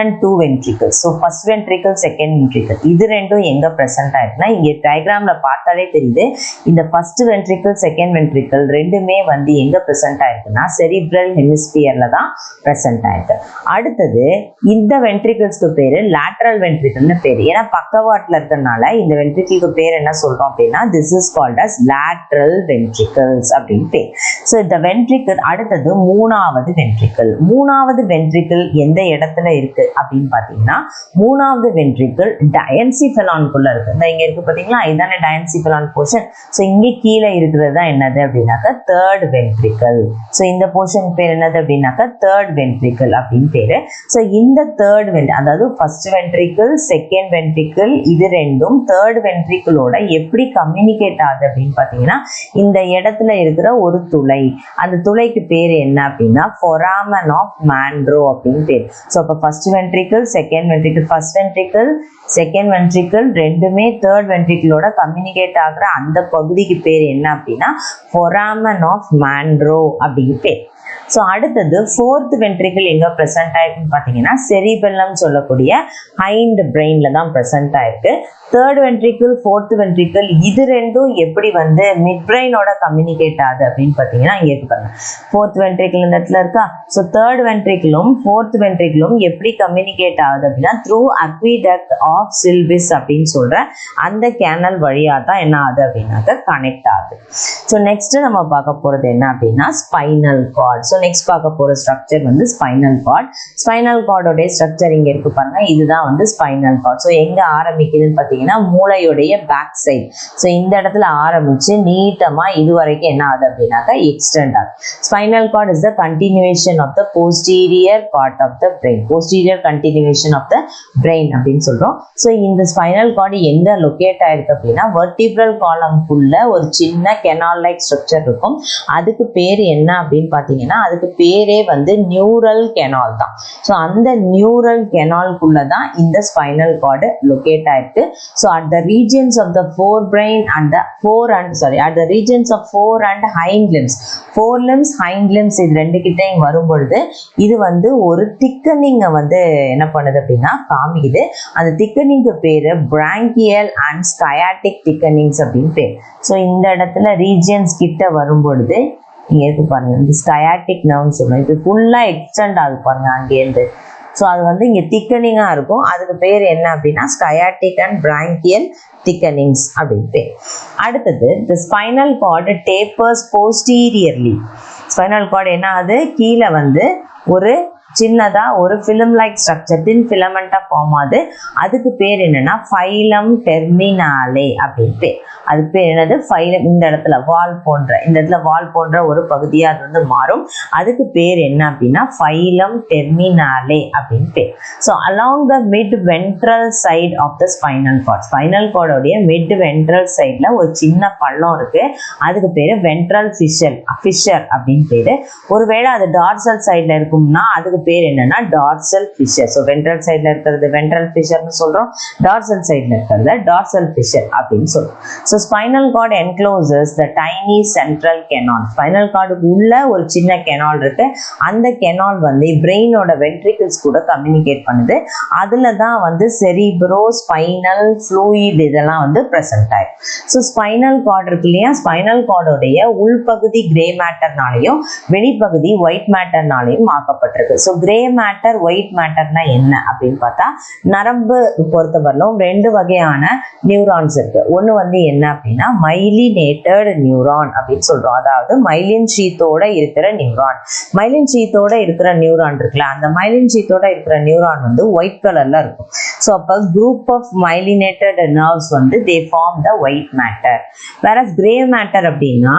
and 2 ventricle. So first ventricle second ventricle இது ரெண்டும் எங்க பிரசன்ட் ஆயிருக்குன்னா இங்க டயக்ராம்ல பார்த்தாலே தெரியுது. இந்த ஃபர்ஸ்ட் வென்ட்ரிக்கிள் செகண்ட் வென்ட்ரிக்கிள் ரெண்டுமே வந்து எங்க பிரசன்ட் ஆயிருக்குன்னா செரிப்ரல் ஹெமிஸ்பியர்ல தான் பிரசன்ட் ஆயிருக்கு. அடுத்தது இந்த வென்ட்ரிக்கிள்ஸ்க்கு பேரு லேட்டரல் வென்ட்ரிக்கிள்னு பேரு. ஏன்னா பக்கவாட்டுல இருக்கிறதுனால இந்த வென்ட்ரிக்கிளுக்கு பேர் என்ன சொல்றோம் அப்படின்னா this is called as lateral ventricles அப்படின்னு பேர். ஸோ இந்த வென்ட்ரிக்கிள் அடுத்தது மூணாவது வென்ட்ரிக்கிள். மூணாவது வென்ட்ரிக்கிள் எந்த இடத்துல இருக்கு அப்படின்னு பாத்தீங்கன்னா மூணாவது வென்ட்ரிக்கிள் டயன்சிஃபலான்குள்ள இருக்கு. இந்த இங்க இருக்கு பாத்தீங்களா இதுதானே டயன்சிஃபலான் போர்ஷன். ஸோ இங்க கீழே இருக்கிறது தான் என்னது அப்படின்னாக்கா தேர்ட் வென்ட்ரிக்கிள். ஸோ இந்த போர்ஷன் பேர் என்னது அப்படின்னாக்கா தேர்ட் வென்ட்ரிக்கிள் அப்படின்னு பேரு. ஸோ இந்த தேர்ட் அதாவது ஃபர்ஸ்ட் வென்ட்ரிக்கிள் செகண்ட் வென்ட்ரிக்கிள் இது ரெண்டும் தேர்ட் வென்ட்ரிக்கிளோட எப்படி கம்யூனிகேட் ஆகுது அப்படின்னு பார்த்தீங்கன்னா இந்த இடத்துல இருக்கிற ஒரு துளை, அந்த துளைக்கு பேர் என்ன அப்படின்னா ஃபொராமன் ஆஃப் மாண்ட்ரோ அப்படின்னு பேர். ஸோ அப்போ first ventricle second ventricle first ventricle second ventricle ரெண்டுமே தேர்ட் வென்ட்ரிக்கிளோட கம்யூனிகேட் ஆகுற அந்த பகுதிக்கு பேர் என்ன அப்படின்னா ஃபொராமன் ஆஃப் மாண்ட்ரோ அப்படின்னு பேர். ஸோ அடுத்தது ஃபோர்த் வென்ட்ரிக்கிள் எங்க ப்ரெசென்ட் ஆயிருக்குன்னு பார்த்தீங்கன்னா செரிபெல்லம் சொல்லக்கூடிய ஹைண்ட் பிரெயின்ல தான் ப்ரெசென்ட் ஆயிருக்கு. தேர்ட் வென்ட்ரிக்கிள் ஃபோர்த் வென்ட்ரிக்கிள் இது ரெண்டும் எப்படி வந்து மிட் பிரெயினோட கம்யூனிகேட் ஆகுது அப்படின்னு பார்த்தீங்கன்னா இங்கே இருக்கு பாருங்க. ஃபோர்த் வென்ட்ரிக்கிள் இந்த இடத்துல இருக்கா. ஸோ தேர்ட் வென்ட்ரிக்கிளும் ஃபோர்த் வென்ட்ரிக்கிளும் எப்படி கம்யூனிகேட் ஆகுது அப்படின்னா த்ரூ அக்விடக்ட் ஆஃப் சில்விஸ் அப்படின்னு சொல்ற அந்த கேனல் வழியாக தான் என்ன ஆகுது அப்படின்னாக்க கனெக்ட் ஆகுது. ஸோ நெக்ஸ்ட் நம்ம பார்க்க போறது என்ன அப்படின்னா ஸ்பைனல் கார்ட். ஸோ நெக்ஸ்ட் பார்க்க போற ஸ்ட்ரக்சர் வந்து ஸ்பைனல் கார்ட். ஸ்பைனல் கார்டோடைய ஸ்ட்ரக்சர் இங்க இருக்கு பாருங்க. இதுதான் வந்து ஸ்பைனல் கார்ட். ஸோ எங்க ஆரம்பிக்குதுன்னு பார்த்தீங்கன்னா மூளையுடைய பேக் சைட். ஸோ இந்த இடத்துல ஆரம்பிச்சு நீட்டமா இது வரைக்கும் என்ன ஆகுது அப்படின்னாக்கா எக்ஸ்டெண்ட் ஆகுது. Spinal cord is the continuation of the posterior part of the brain. Posterior continuation of the brain அப்படின்னு சொல்றோம். ஸோ இந்த ஸ்பைனல் கார்டு எங்க லொக்கேட் ஆயிருக்கு அப்படின்னா வெர்டிபிரல் காலம்குள்ள ஒரு சின்ன கெனால் லைக் ஸ்ட்ரக்சர் இருக்கும். அதுக்கு பேர் என்ன அப்படின்னு பார்த்தீங்கன்னா அதுக்கு பேரே வந்து நியூரல் கெனால் தான். ஸோ அந்த நியூரல் நியூரல் கெனால்குள்ள தான் இந்த ஸ்பைனல் கார்டு லொகேட் ஆயிருக்கு. So at the regions of the fore brain and at the regions of fore and hind limbs, fore limbs hind limbs இது ரெண்டு கிட்டையும் வரும் பொழுது இது வந்து ஒரு திக்கனிங்கை வந்து என்ன பண்ணுது அப்படின்னா காமிக்குது. அந்த திக்கனிங்கு பேரு பிராங்கியல் அண்ட் ஸ்கயாட்டிக் திக்கனிங்ஸ் அப்படின்னு பேர். ஸோ இந்த இடத்துல ரீஜியன்ஸ் கிட்ட வரும் பொழுது இங்க இருக்கு பாருங்க, இந்த ஸ்கயாட்டிக் நர்வ்னு சொல்லுவோம். இப்போ ஃபுல்லா எக்ஸ்டெண்ட் ஆகுது பாருங்க அங்கேருந்து. ஸோ அது வந்து இங்க திக்கனிங்கா இருக்கும். அதுக்கு பேர் என்ன அப்படின்னா ஸ்கயாட்டிக் அண்ட் பிராங்கியல் திக்கனிங்ஸ் அப்படின்னு பேர். அடுத்தது the spinal cord tapers posteriorly. Spinal cord என்ன ஆகுது, கீழே வந்து ஒரு சின்னதா ஒரு ஃபிலிம் லைக் ஸ்ட்ரக்சர் தின் ஃபிலமெண்டா ஃபார்ம் ஆகுது. அதுக்கு பேர் என்னன்னா ஃபைலம் டெர்மினாலே அப்படின்னு பேர். அதுக்கு பேர் என்னது, ஃபைலம். இந்த இடத்துல வால் போன்ற, இந்த இடத்துல வால் போன்ற ஒரு பகுதியாக அது வந்து மாறும். அதுக்கு பேர் என்ன அப்படின்னா ஃபைலம் டெர்மினாலே அப்படின்னு பேர். So along the mid ventral side of the spinal cord, spinal கார்டோடைய மிட் வென்ட்ரல் சைட்ல ஒரு சின்ன பள்ளம் இருக்கு. அதுக்கு பேரு வென்ட்ரல் ஃபிஷர் அப்படின்னு பேரு. ஒருவேளை அது டார்சல் சைட்ல இருக்கும்னா அதுக்கு பேர் என்னன்னா டார்சல் ஃபிஷர். ஸோ வென்ட்ரல் சைட்ல இருக்கிறது வென்ட்ரல் ஃபிஷர்னு சொல்றோம், டார்சல் சைட்ல இருக்கிறது டார்சல் ஃபிஷர் அப்படின்னு சொல்றோம். ஸோ ஸ்பைனல் கார்டு என்க்ளோசஸ் த டைனி சென்ட்ரல் கெனால். ஸ்பைனல் கார்டுக்கு உள்ள ஒரு சின்ன கெனால் இருக்கு. அந்த கெனால் வந்து பிரெயினோட வென்ட்ரிக்கிள்ஸ் கூட கம்யூனிகேட் பண்ணுது. அதுல தான் வந்து செரிப்ரோ ஸ்பைனல் ஃப்ளூயிட் இதெல்லாம் வந்து ப்ரெசென்ட் ஆயிடும். ஸோ ஸ்பைனல் கார்டு இருக்கு இல்லையா, ஸ்பைனல் கார்டோடைய உள்பகுதி கிரே மேட்டர்னாலையும் வெளிப்பகுதி ஒயிட் மேட்டர்னாலையும் ஆக்கப்பட்டிருக்கு. ஸோ கிரே மேட்டர் ஒயிட் மேட்டர்னா என்ன அப்படின்னு பார்த்தா, நரம்பு பொறுத்தவரையிலும் ரெண்டு வகையான நியூரான்ஸ் இருக்கு. ஒன்று வந்து என்ன அப்படின்னா மைலினேட்டட் நியூரான் அப்படின்னு சொல்றோம். அதாவது மைலின் ஷீத்தோட இருக்கிற நியூரான். மைலின் ஷீத்தோட இருக்கிற நியூரான் இருக்குல்ல, அந்த மைலின் ஷீத்தோட இருக்கிற நியூரான் வந்து ஒயிட் கலர்ல இருக்கும். ஸோ அப்போ குரூப் ஆஃப் மைலினேட்டட் நர்வ்ஸ் வந்து they form the white matter. வேற கிரே மேட்டர் அப்படின்னா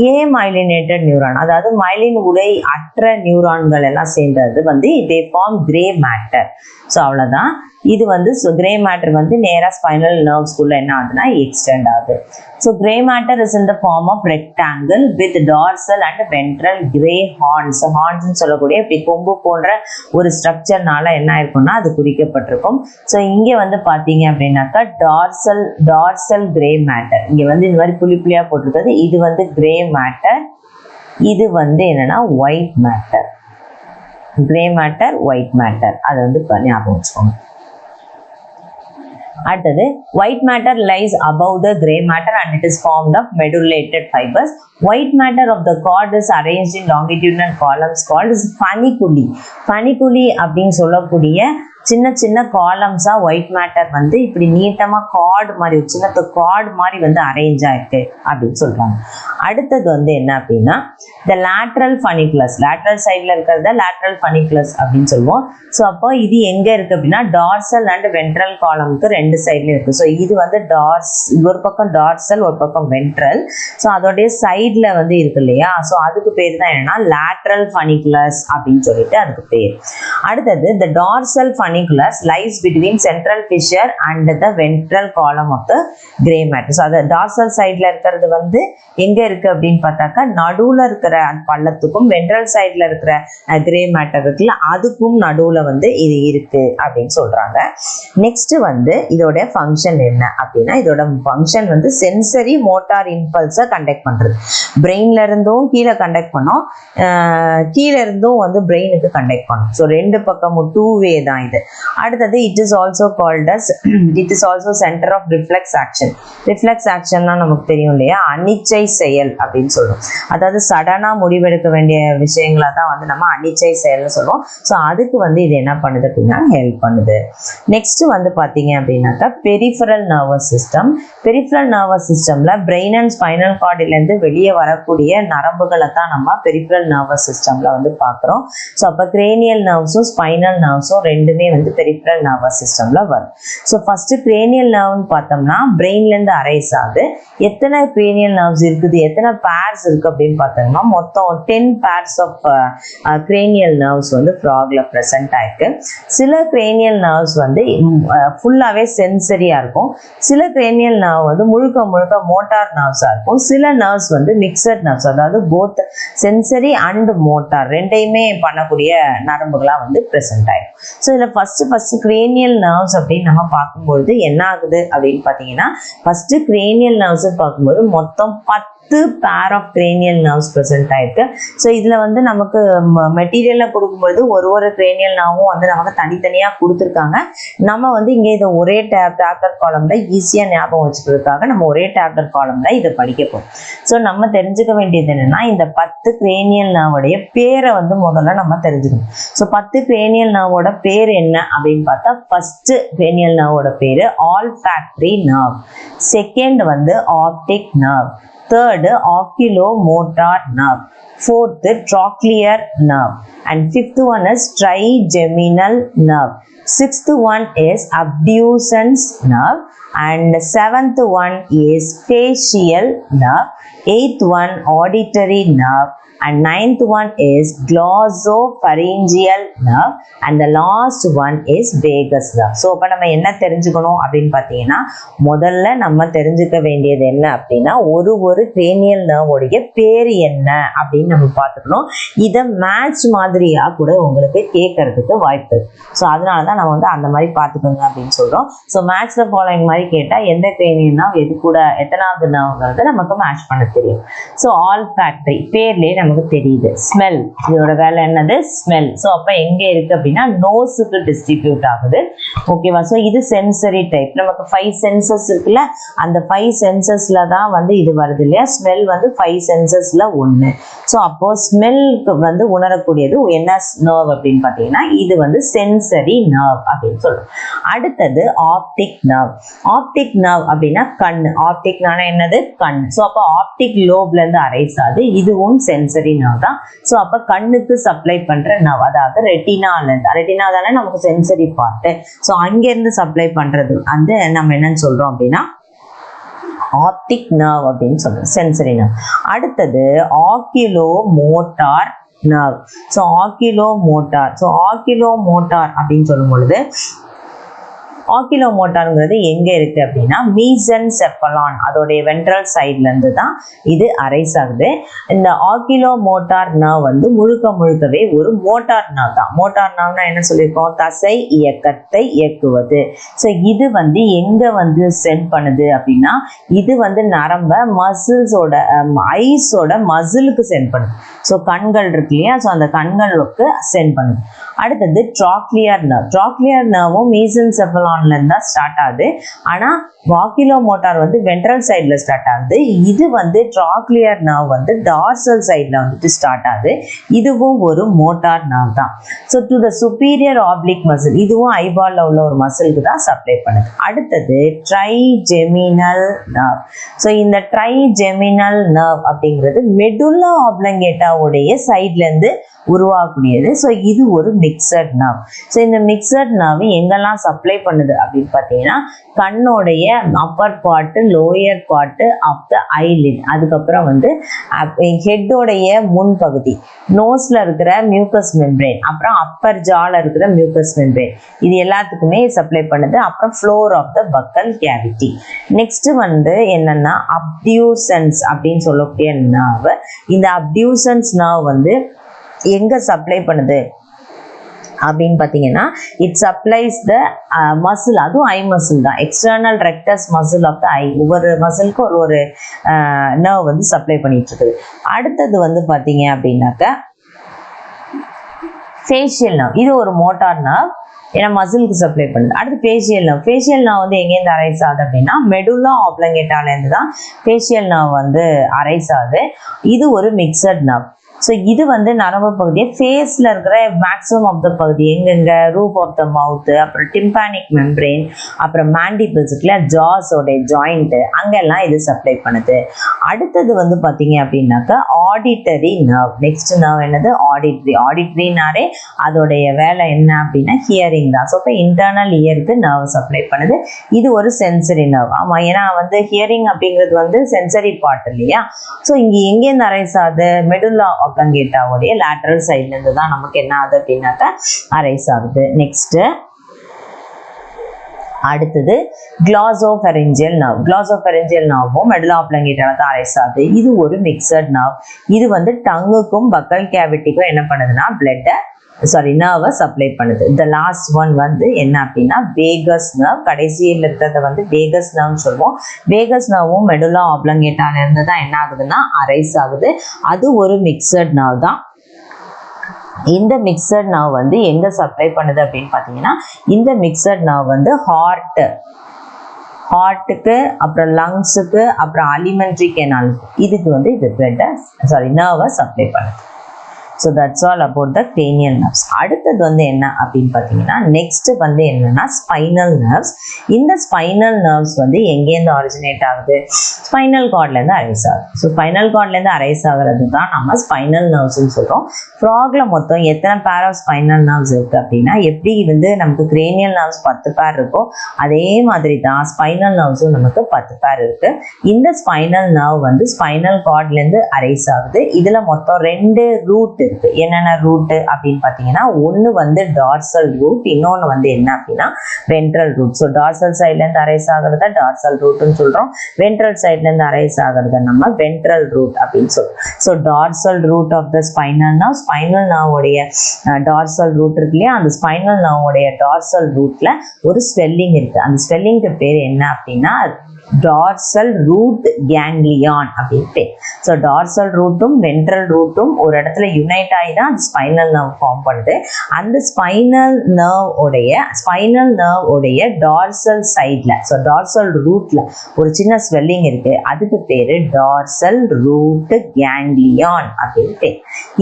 ஏ மைலினேட்டட் நியூரான், அதாவது மைலின் உடை அற்ற நியூரான்கள் எல்லாம் சேர்ந்தது வந்து they form grey matter. So அவ்வளோதான். இது வந்து கிரே மேட்டர் வந்து நேராக ஸ்பைனல் நர்வ்ஸ்குள்ள என்ன ஆகுதுன்னா எக்ஸ்டெண்ட் ஆகுது. So grey matter is in the form of rectangle with dorsal and ventral grey horns. ஹார்ன்ஸ்ன்னு சொல்லக்கூடிய இப்படி கொம்பு போன்ற ஒரு ஸ்ட்ரக்சர்னால என்ன இருக்கும்னா அது குறிக்கப்பட்டிருக்கும். ஸோ இங்கே வந்து பார்த்தீங்க அப்படின்னாக்கா டார்சல் கிரே மேட்டர். இங்கே வந்து இந்த மாதிரி புள்ளி புள்ளியாக போட்டிருக்கிறது இது வந்து கிரே மேட்டர். இது வந்து என்னன்னா white matter. Grey matter white matter அதை வந்து ஞாபகம் வச்சுக்கோங்க. அடுத்தது white matter lies above the gray matter and it is formed of medullated fibers. White matter of the cord is arranged in longitudinal columns called paniculi. paniculi அப்படின்னு சொல்லக்கூடிய சின்ன சின்ன காலம்ஸா white matter வந்து இப்படி நீட்டமா கார்டு மாதிரி சின்ன கார்டு மாதிரி வந்து அரேஞ்ச் ஆயிருக்கு அப்படின்னு சொல்றாங்க. அடுத்தது வந்து என்ன அப்படின்னா the lateral funiculus. லேட்ரல் சைட்ல இருக்கிறத lateral funiculus அப்படின்னு சொல்லுவோம். ஸோ அப்போ இது எங்க இருக்கு அப்படின்னா டார்சல் அண்ட் வென்ட்ரல் காலம்க்கு ரெண்டு சைட்லயும் இருக்கு. ஸோ இது வந்து ஒரு பக்கம் டார்சல் ஒரு பக்கம் வென்ட்ரல். ஸோ அதோடைய சைட்ல வந்து இருக்கு இல்லையா, ஸோ அதுக்கு பேர் தான் என்னன்னா lateral funiculus அப்படின்னு சொல்லிட்டு அதுக்கு பேர். அடுத்தது the dorsal funiculus lies between central fissure and the ventral column of the gray matter. So அது dorsal sideல இருக்கிறது வந்து எங்க இருக்கு அப்படின்னு பார்த்தாக்கா நடுவுல இருக்கிற பள்ளத்துக்கும் வென்ட்ரல் சைட்ல இருக்கிற கிரே மேட்டர் இருக்குல்ல அதுக்கும் நடுவுல வந்து இது இருக்கு அப்படின்னு சொல்றாங்க. நெக்ஸ்ட் வந்து இதோட ஃபங்க்ஷன் என்ன அப்படின்னா, இதோட ஃபங்க்ஷன் வந்து சென்சரி மோட்டார் இம்பல்ஸை கண்டக்ட் பண்றது. பிரெயின்ல இருந்தும் கீழே கண்டக்ட் பண்ணோம், கீழே இருந்தும் வந்து பிரெயினுக்கு கண்டக்ட் பண்ணும். ஸோ ரெண்டு பக்கமும் டூ வே தான் இது. அடுத்தது it is also centre of reflex action. Reflex ஆக்ஷன்னா நமக்கு தெரியும் இல்லையா, அனிச்சை செயல் அப்படின்னு சொல்றோம். அதாவது சடனா முடிவெடுக்க வேண்டிய விஷயங்களை தான் வந்து நம்ம அனிச்சை செயல்னு சொல்லுவோம். ஸோ அதுக்கு வந்து இது என்ன பண்ணுது அப்படின்னா ஹெல்ப் பண்ணுது. நெக்ஸ்ட் வந்து பாத்தீங்க அப்படின்னாக்கா peripheral nervous system. Peripheral nervous சிஸ்டம்ல பிரெயின் அண்ட் ஸ்பைனல் கார்டில இருந்து வெளியே வரக்கூடிய நரம்புகளை தான் நம்ம பெரிஃபரல் நர்வஸ் சிஸ்டம்ல வந்து பாக்குறோம். ஸோ அப்ப கிரேனியல் நர்வ்ஸும் ஸ்பைனல் நர்வ்ஸும் ரெண்டுமே வந்து பெரிஃபரல் நர்வஸ் சிஸ்டம்ல வரும். ஸோ ஃபர்ஸ்ட் கிரேனியல் நர்வ்னு பார்த்தோம்னா பிரெயின்ல இருந்து அரைஸ் ஆகுது. எத்தனை கிரேனியல் நர்வ்ஸ் இருக்குது, எத்தனை பேர்ஸ் இருக்கு அப்படின்னு பார்த்தோம்னா மொத்தம் 10 pairs ஆஃப் கிரேனியல் நர்வ்ஸ் வந்து ஃப்ராக்ல ப்ரெசென்ட் ஆயிருக்கு. சில கிரேனியல் நர்வ்ஸ் வந்து ஃபுல்லாவே சென்சரியா இருக்கும். சில கிரேனியல் நர்வ் வந்து முழுக்க முழுக்க மோட்டார் நர்வ்ஸா இருக்கும். சில நர்வ்ஸ் வந்து மிக்சட் நர்வ்ஸ், அதாவது போத் சென்சரி அண்ட் மோட்டார் ரெண்டையுமே பண்ணக்கூடிய நரம்புகளா வந்து ப்ரெசென்ட் ஆயிடும். ஸோ இதுல ஃபர்ஸ்ட் கிரேனியல் நர்வ்ஸ் அப்படின்னு நம்ம பார்க்கும்பொழுது என்ன ஆகுது அப்படின்னு பார்த்தீங்கன்னா, ஃபர்ஸ்ட் கிரேனியல் நர்வ்ஸ் பார்க்கும்போது மொத்தம் 10 pair of cranial nerves present ஆயிருக்கு. ஸோ இதில் வந்து நமக்கு மெட்டீரியலில் கொடுக்கும்பொழுது ஒரு கிரேனியல் நர்வும் வந்து நமக்கு தனித்தனியாக கொடுத்துருக்காங்க. நம்ம வந்து இங்கே இதை ஒரே டேப்லெட் காலம்ல ஈஸியாக ஞாபகம் வச்சுக்கிறதுக்காக நம்ம ஒரே டேப்லெட் காலம்ல இதை படிக்கப்போம். ஸோ நம்ம தெரிஞ்சுக்க வேண்டியது என்னன்னா, இந்த 10 கிரேனியல் நர்வோடைய பேரை வந்து முதல்ல நம்ம தெரிஞ்சுக்கணும். ஸோ 10 கிரேனியல் நர்வோட பேர் என்ன அப்படின்னு பார்த்தா, ஃபர்ஸ்ட் கிரேனியல் நர்வோட பேரு ஆல்ஃபாக்டரி நர்வ், செகண்ட் வந்து optic nerve, third oculomotor nerve, fourth trochlear nerve, and fifth one is trigeminal nerve, sixth one is abducens nerve, and seventh one is facial nerve, eighth one auditory nerve, and ninth one is glossopharyngeal nerve, and the last one is vagus nerve. So அப்ப நம்ம என்ன தெரிஞ்சுக்கணும் அப்படின்னு பார்த்தீங்கன்னா, முதல்ல நம்ம தெரிஞ்சுக்க வேண்டியது என்ன அப்படின்னா, ஒரு கிரேனியல் நர்வோடைய பேர் என்ன அப்படின்னு நம்ம பார்த்துக்கணும். இதை மேட்ச் மாதிரியா கூட உங்களுக்கு கேட்கறதுக்கு வாய்ப்பு இருக்கு. ஸோ அதனால தான் நம்ம வந்து அந்த மாதிரி பார்த்துக்கோங்க அப்படின்னு சொல்றோம். ஸோ மேட்ச் த ஃபாலோயிங் மாதிரி கேட்டால் எந்த கிரேனியல் நர்வ் எது கூட எத்தனாவது நர்வ்ங்கிறது நமக்கு மேட்ச் பண்ண தெரியும். ஸோ ஆல்ஃபாக்டரி பேர்லேயே நமக்கு தெரியுது. ஸ்மெல், இதோட வேலை என்னது? ஸ்மெல். ஸோ அப்போ எங்கே இருக்கு அப்படின்னா, நோஸுக்கு டிஸ்ட்ரிபியூட் ஆகுது. ஓகேவா? ஸோ இது சென்சரி டைப். நமக்கு 5 சென்சஸ் இருக்குல்ல, அந்த 5 சென்சஸ்ல தான் வந்து இது வருது இல்லையா? ஸ்மெல் வந்து 5 சென்சஸ்ல ஒன்று. ஸோ அப்போ ஸ்மெல்க்கு வந்து உணரக்கூடியது என்ன நர்வ் அப்படின்னு பார்த்தீங்கன்னா, இது வந்து சென்சரி நர்வ் அப்படின்னு சொல்லுவோம். அடுத்தது ஆப்டிக் நர்வ். ஆப்டிக் நர்வ் அப்படின்னா கண். ஆப்டிக்னால என்னது? கண். ஸோ அப்போ ஆப்டிக் லோப்ல இருந்து அரைஸ் ஆகுது. இதுவும் சென்சரி நர்வ் தான். ஸோ அப்போ கண்ணுக்கு சப்ளை பண்ற நர்வ், அதாவது ரெட்டினால இருந்து, ரெட்டினா தானே நமக்கு சென்சரி பார்ட். ஸோ அங்கேருந்து சப்ளை பண்றது வந்து நம்ம என்னன்னு சொல்றோம் அப்படின்னா ஆப்டிக் நர்வ் அப்படின்னு சொல்றோம், சென்சரி நர்வ். அடுத்தது ஆக்கியூலோமோட்டார் நர்வ். ஸோ ஆக்கியூலோமோட்டார். ஸோ ஆக்கியூலோமோட்டார் அப்படின்னு சொல்லும் பொழுது, ஆக்கிலோமோட்டார்ங்கிறது எங்க இருக்கு அப்படின்னா, மீசென்செஃபலான் அதோடைய வென்ட்ரல் சைட்ல இருந்து தான் இது அரைஸ் ஆகுது. இந்த ஆக்கிலோமோட்டார் நர்வ் வந்து முழுக்கவே ஒரு மோட்டார் நர்வ் தான். மோட்டார் நர்வ்னா என்ன சொல்லியிருக்கோம்? தசை இயக்கத்தை இயக்குவது. ஸோ இது வந்து எங்க வந்து சென்ட் பண்ணுது அப்படின்னா, இது வந்து நரம்ப மசில்ஸோட ஐஸோட மசிலுக்கு சென்ட் பண்ணுது. ஸோ கண்கள் இருக்கு இல்லையா? ஸோ அந்த கண்களுக்கு சென்ட் பண்ணுது. அடுத்தது ட்ராக்லியர் நர்வ். ட்ராக்லியர் நர்வும் மீசென்செஃபலான் தான் ஸ்டார்ட் ஆகுது. ஆனா ஆக்கிலோமோட்டார் வந்து வென்ட்ரல் சைட்ல ஸ்டார்ட் ஆகுது. இது வந்து ட்ராக்லியர் நர்வ் வந்து டார்சல் சைட்ல வந்துட்டு ஸ்டார்ட் ஆகுது. இதுவும் ஒரு மோட்டார் நர்வ் தான். So to the superior oblique muscle, இதுவும் ஐபால்ல உள்ள ஒரு மசிலுக்கு தான் சப்ளை பண்ணுது. அடுத்தது ட்ரைஜெமினல் நர்வ். ஸோ இந்த ட்ரைஜெமினல் நர்வ் அப்படிங்கிறது மெடுல்லா ஆப்லங்கேட்டாவுடைய சைட்ல இருந்து உருவாகக்கூடியது. ஸோ இது ஒரு மிக்சட் நர்வ். ஸோ இந்த மிக்சட் நர்வ் எங்கெல்லாம் சப்ளை பண்ணுது அப்படின்னு பார்த்தீங்கன்னா, கண்ணோடைய upper part, lower part of the eyelid, அதுக்கப்புறம் வந்து ஹெட்டோடைய முன்பகுதி, நோஸ்ல இருக்கிற மியூக்கஸ் மெம்பரேன், அப்புறம் அப்பர் ஜால இருக்கிற மியூக்கஸ் மெம்பரேன், இது எல்லாத்துக்குமே சப்ளை பண்ணுது. அப்புறம் floor of the buccal cavity. Next வந்து என்னன்னா அப்டியூசன்ஸ் அப்படின்னு சொல்லக்கூடிய நர்வ். இந்த அப்டியூசன்ஸ் நர்வ் வந்து எங்க சப்ளை பண்ணுது அப்படின்னு பார்த்தீங்கன்னா, இட் சப்ளைஸ் த மசில், அதுவும் ஐ மசில் தான், external rectus muscle of the eye. ஒவ்வொரு மசிலுக்கு ஒரு நர்வ் வந்து சப்ளை பண்ணிட்டு இருக்குது. அடுத்தது வந்து பார்த்தீங்க அப்படின்னாக்க ஃபேஷியல் நர்வ். இது ஒரு மோட்டார் நர்வ், ஏன்னா மசிலுக்கு சப்ளை பண்ணுது. அடுத்து ஃபேஷியல் நர்வ். ஃபேஷியல் நர்வ் வந்து எங்கேருந்து அரைஸ் ஆகுது அப்படின்னா, மெடுல்லா ஆப்லங்கேட்டாலேருந்து தான் ஃபேஷியல் நர்வ் வந்து அரைஸ் ஆகுது. இது ஒரு மிக்சட் நர்வ். ஸோ இது வந்து நரம்பு பகுதியை ஃபேஸில் இருக்கிற மேக்ஸிமம் ஆஃப் த பகுதி எங்கெங்க, ரூப் ஆஃப் த மவுத்து, அப்புறம் டிம்பானிக் மெம்பரேன், அப்புறம் மேண்டிபிள்ஸ் இருக்குல்ல, ஜாஸோட ஜாயிண்ட்டு, அங்கெல்லாம் இது சப்ளை பண்ணுது. அடுத்தது வந்து பார்த்தீங்க அப்படின்னாக்கா ஆடிட்டரி நர்வ். நெக்ஸ்ட் நர்வ் என்னது? ஆடிட்ரி. ஆடிட்ரினாலே அதோடைய வேலை என்ன அப்படின்னா ஹியரிங் தான். ஸோ இப்போ இன்டர்னல் இயருக்கு நர்வ் சப்ளை பண்ணுது. இது ஒரு சென்சரி நர்வ். ஆமாம், ஏன்னா வந்து ஹியரிங் அப்படிங்கிறது வந்து சென்சரி பார்ட் இல்லையா? ஸோ இங்கே எங்கேருந்து அரைஸ் ஆகுது? மெடுல்லா ஆப்லங்கேட்டாவுடைய லேட்டரல் சைட்ல இருந்து தான் நமக்கு என்ன ஆகுது அப்படின்னாக்கா அரைஸ் ஆகுது. நெக்ஸ்ட் அடுத்தது glossopharyngeal nerve. glossopharyngeal nerve medulla ஆப்லங்கேட்டால தான் அரைஸ் ஆகுது. இது ஒரு மிக்சட் நர்வ். இது வந்து டங்குக்கும் பக்கல் கேவிட்டிக்கும் என்ன பண்ணுதுன்னா பிளட்டை நர்வை சப்ளை பண்ணுது. இந்த லாஸ்ட் ஒன் வந்து என்ன அப்படின்னா வேகஸ் நர்வ். கடைசியில் இருக்கிறத வந்து வேகஸ் நர்வ்னு சொல்லுவோம். வேகஸ் நர்வும் மெடுலா ஆப்லங்கேட்டால இருந்து தான் என்ன ஆகுதுன்னா அரைஸ் ஆகுது. அது ஒரு மிக்சட் நர்வ் தான். இந்த மிக்சட் நர்வ் வந்து எங்க சப்ளை பண்ணுது அப்படின்னு பார்த்தீங்கன்னா, இந்த மிக்சட் நர்வ் வந்து ஹார்ட்டுக்கு, அப்புறம் லங்ஸுக்கு, அப்புறம் அலிமெண்ட்ரி கெனால், இதுக்கு வந்து இது நர்வை சப்ளை பண்ணுது. So that's all about the cranial nerves. அடுத்தது வந்து என்ன அப்படின்னு பார்த்தீங்கன்னா, நெக்ஸ்ட் வந்து என்னன்னா ஸ்பைனல் நர்வ்ஸ். இந்த ஸ்பைனல் நர்வ்ஸ் வந்து எங்கேருந்து ஆரிஜினேட் ஆகுது? ஸ்பைனல் கார்ட்லேருந்து அரைஸ் ஆகுது. ஸோ ஸ்பைனல் கார்ட்லேருந்து அரைஸ் ஆகிறது தான் நம்ம ஸ்பைனல் நர்வ்ஸ்ன்னு சொல்கிறோம். ஃப்ராக்ல மொத்தம் எத்தனை பேர் ஆஃப் ஸ்பைனல் நர்வ்ஸ் இருக்குது அப்படின்னா, எப்படி வந்து நமக்கு cranial nerves 10 பேர் இருக்கோ அதே மாதிரி தான் ஸ்பைனல் நர்வ்ஸும் நமக்கு 10 பேர் இருக்குது. இந்த ஸ்பைனல் நர்வ் வந்து ஸ்பைனல் கார்ட்லேருந்து அரைஸ் ஆகுது. இதில் மொத்தம் 2 ரூட் இருக்கு. என்னென்ன ரூட் அப்படின்னு பார்த்தீங்கன்னா, ஒன்று வந்து டார்சல் ரூட், இன்னொன்று வந்து என்ன அப்படின்னா வென்ட்ரல் ரூட். ஸோ டார்சல் சைட்லேருந்து அரைஸ் ஆகிறத டார்சல் ரூட்னு சொல்கிறோம். வென்ட்ரல் சைட்லேருந்து அரைஸ் ஆகிறத நம்ம வென்ட்ரல் ரூட் அப்படின்னு சொல்றோம். So dorsal root of the spinal nerve, spinal நர்வோடைய டார்சல் ரூட் இருக்கு இல்லையா, அந்த ஸ்பைனல் நர்வோடைய டார்சல் ரூட்ல ஒரு ஸ்வெல்லிங் இருக்கு. அந்த ஸ்வெல்லிங்க்கு பேர் என்ன அப்படின்னா டார்சல் ரூட் கேங்லியான் அப்படின்னு பேர். ஸோ டார்சல் ரூட்டும் வென்ட்ரல் ரூட்டும் ஒரு இடத்துல யுனைட் ஆகி தான் அந்த ஸ்பைனல் நர்வ் ஃபார்ம் பண்ணுது. அந்த ஸ்பைனல் நர்வ் உடைய டார்சல் சைட்ல, ஸோ டார்சல் ரூட்ல ஒரு சின்ன ஸ்வெல்லிங் இருக்கு. அதுக்கு பேரு டார்சல் ரூட் கேங்லியான் அப்படின்னு பேர்.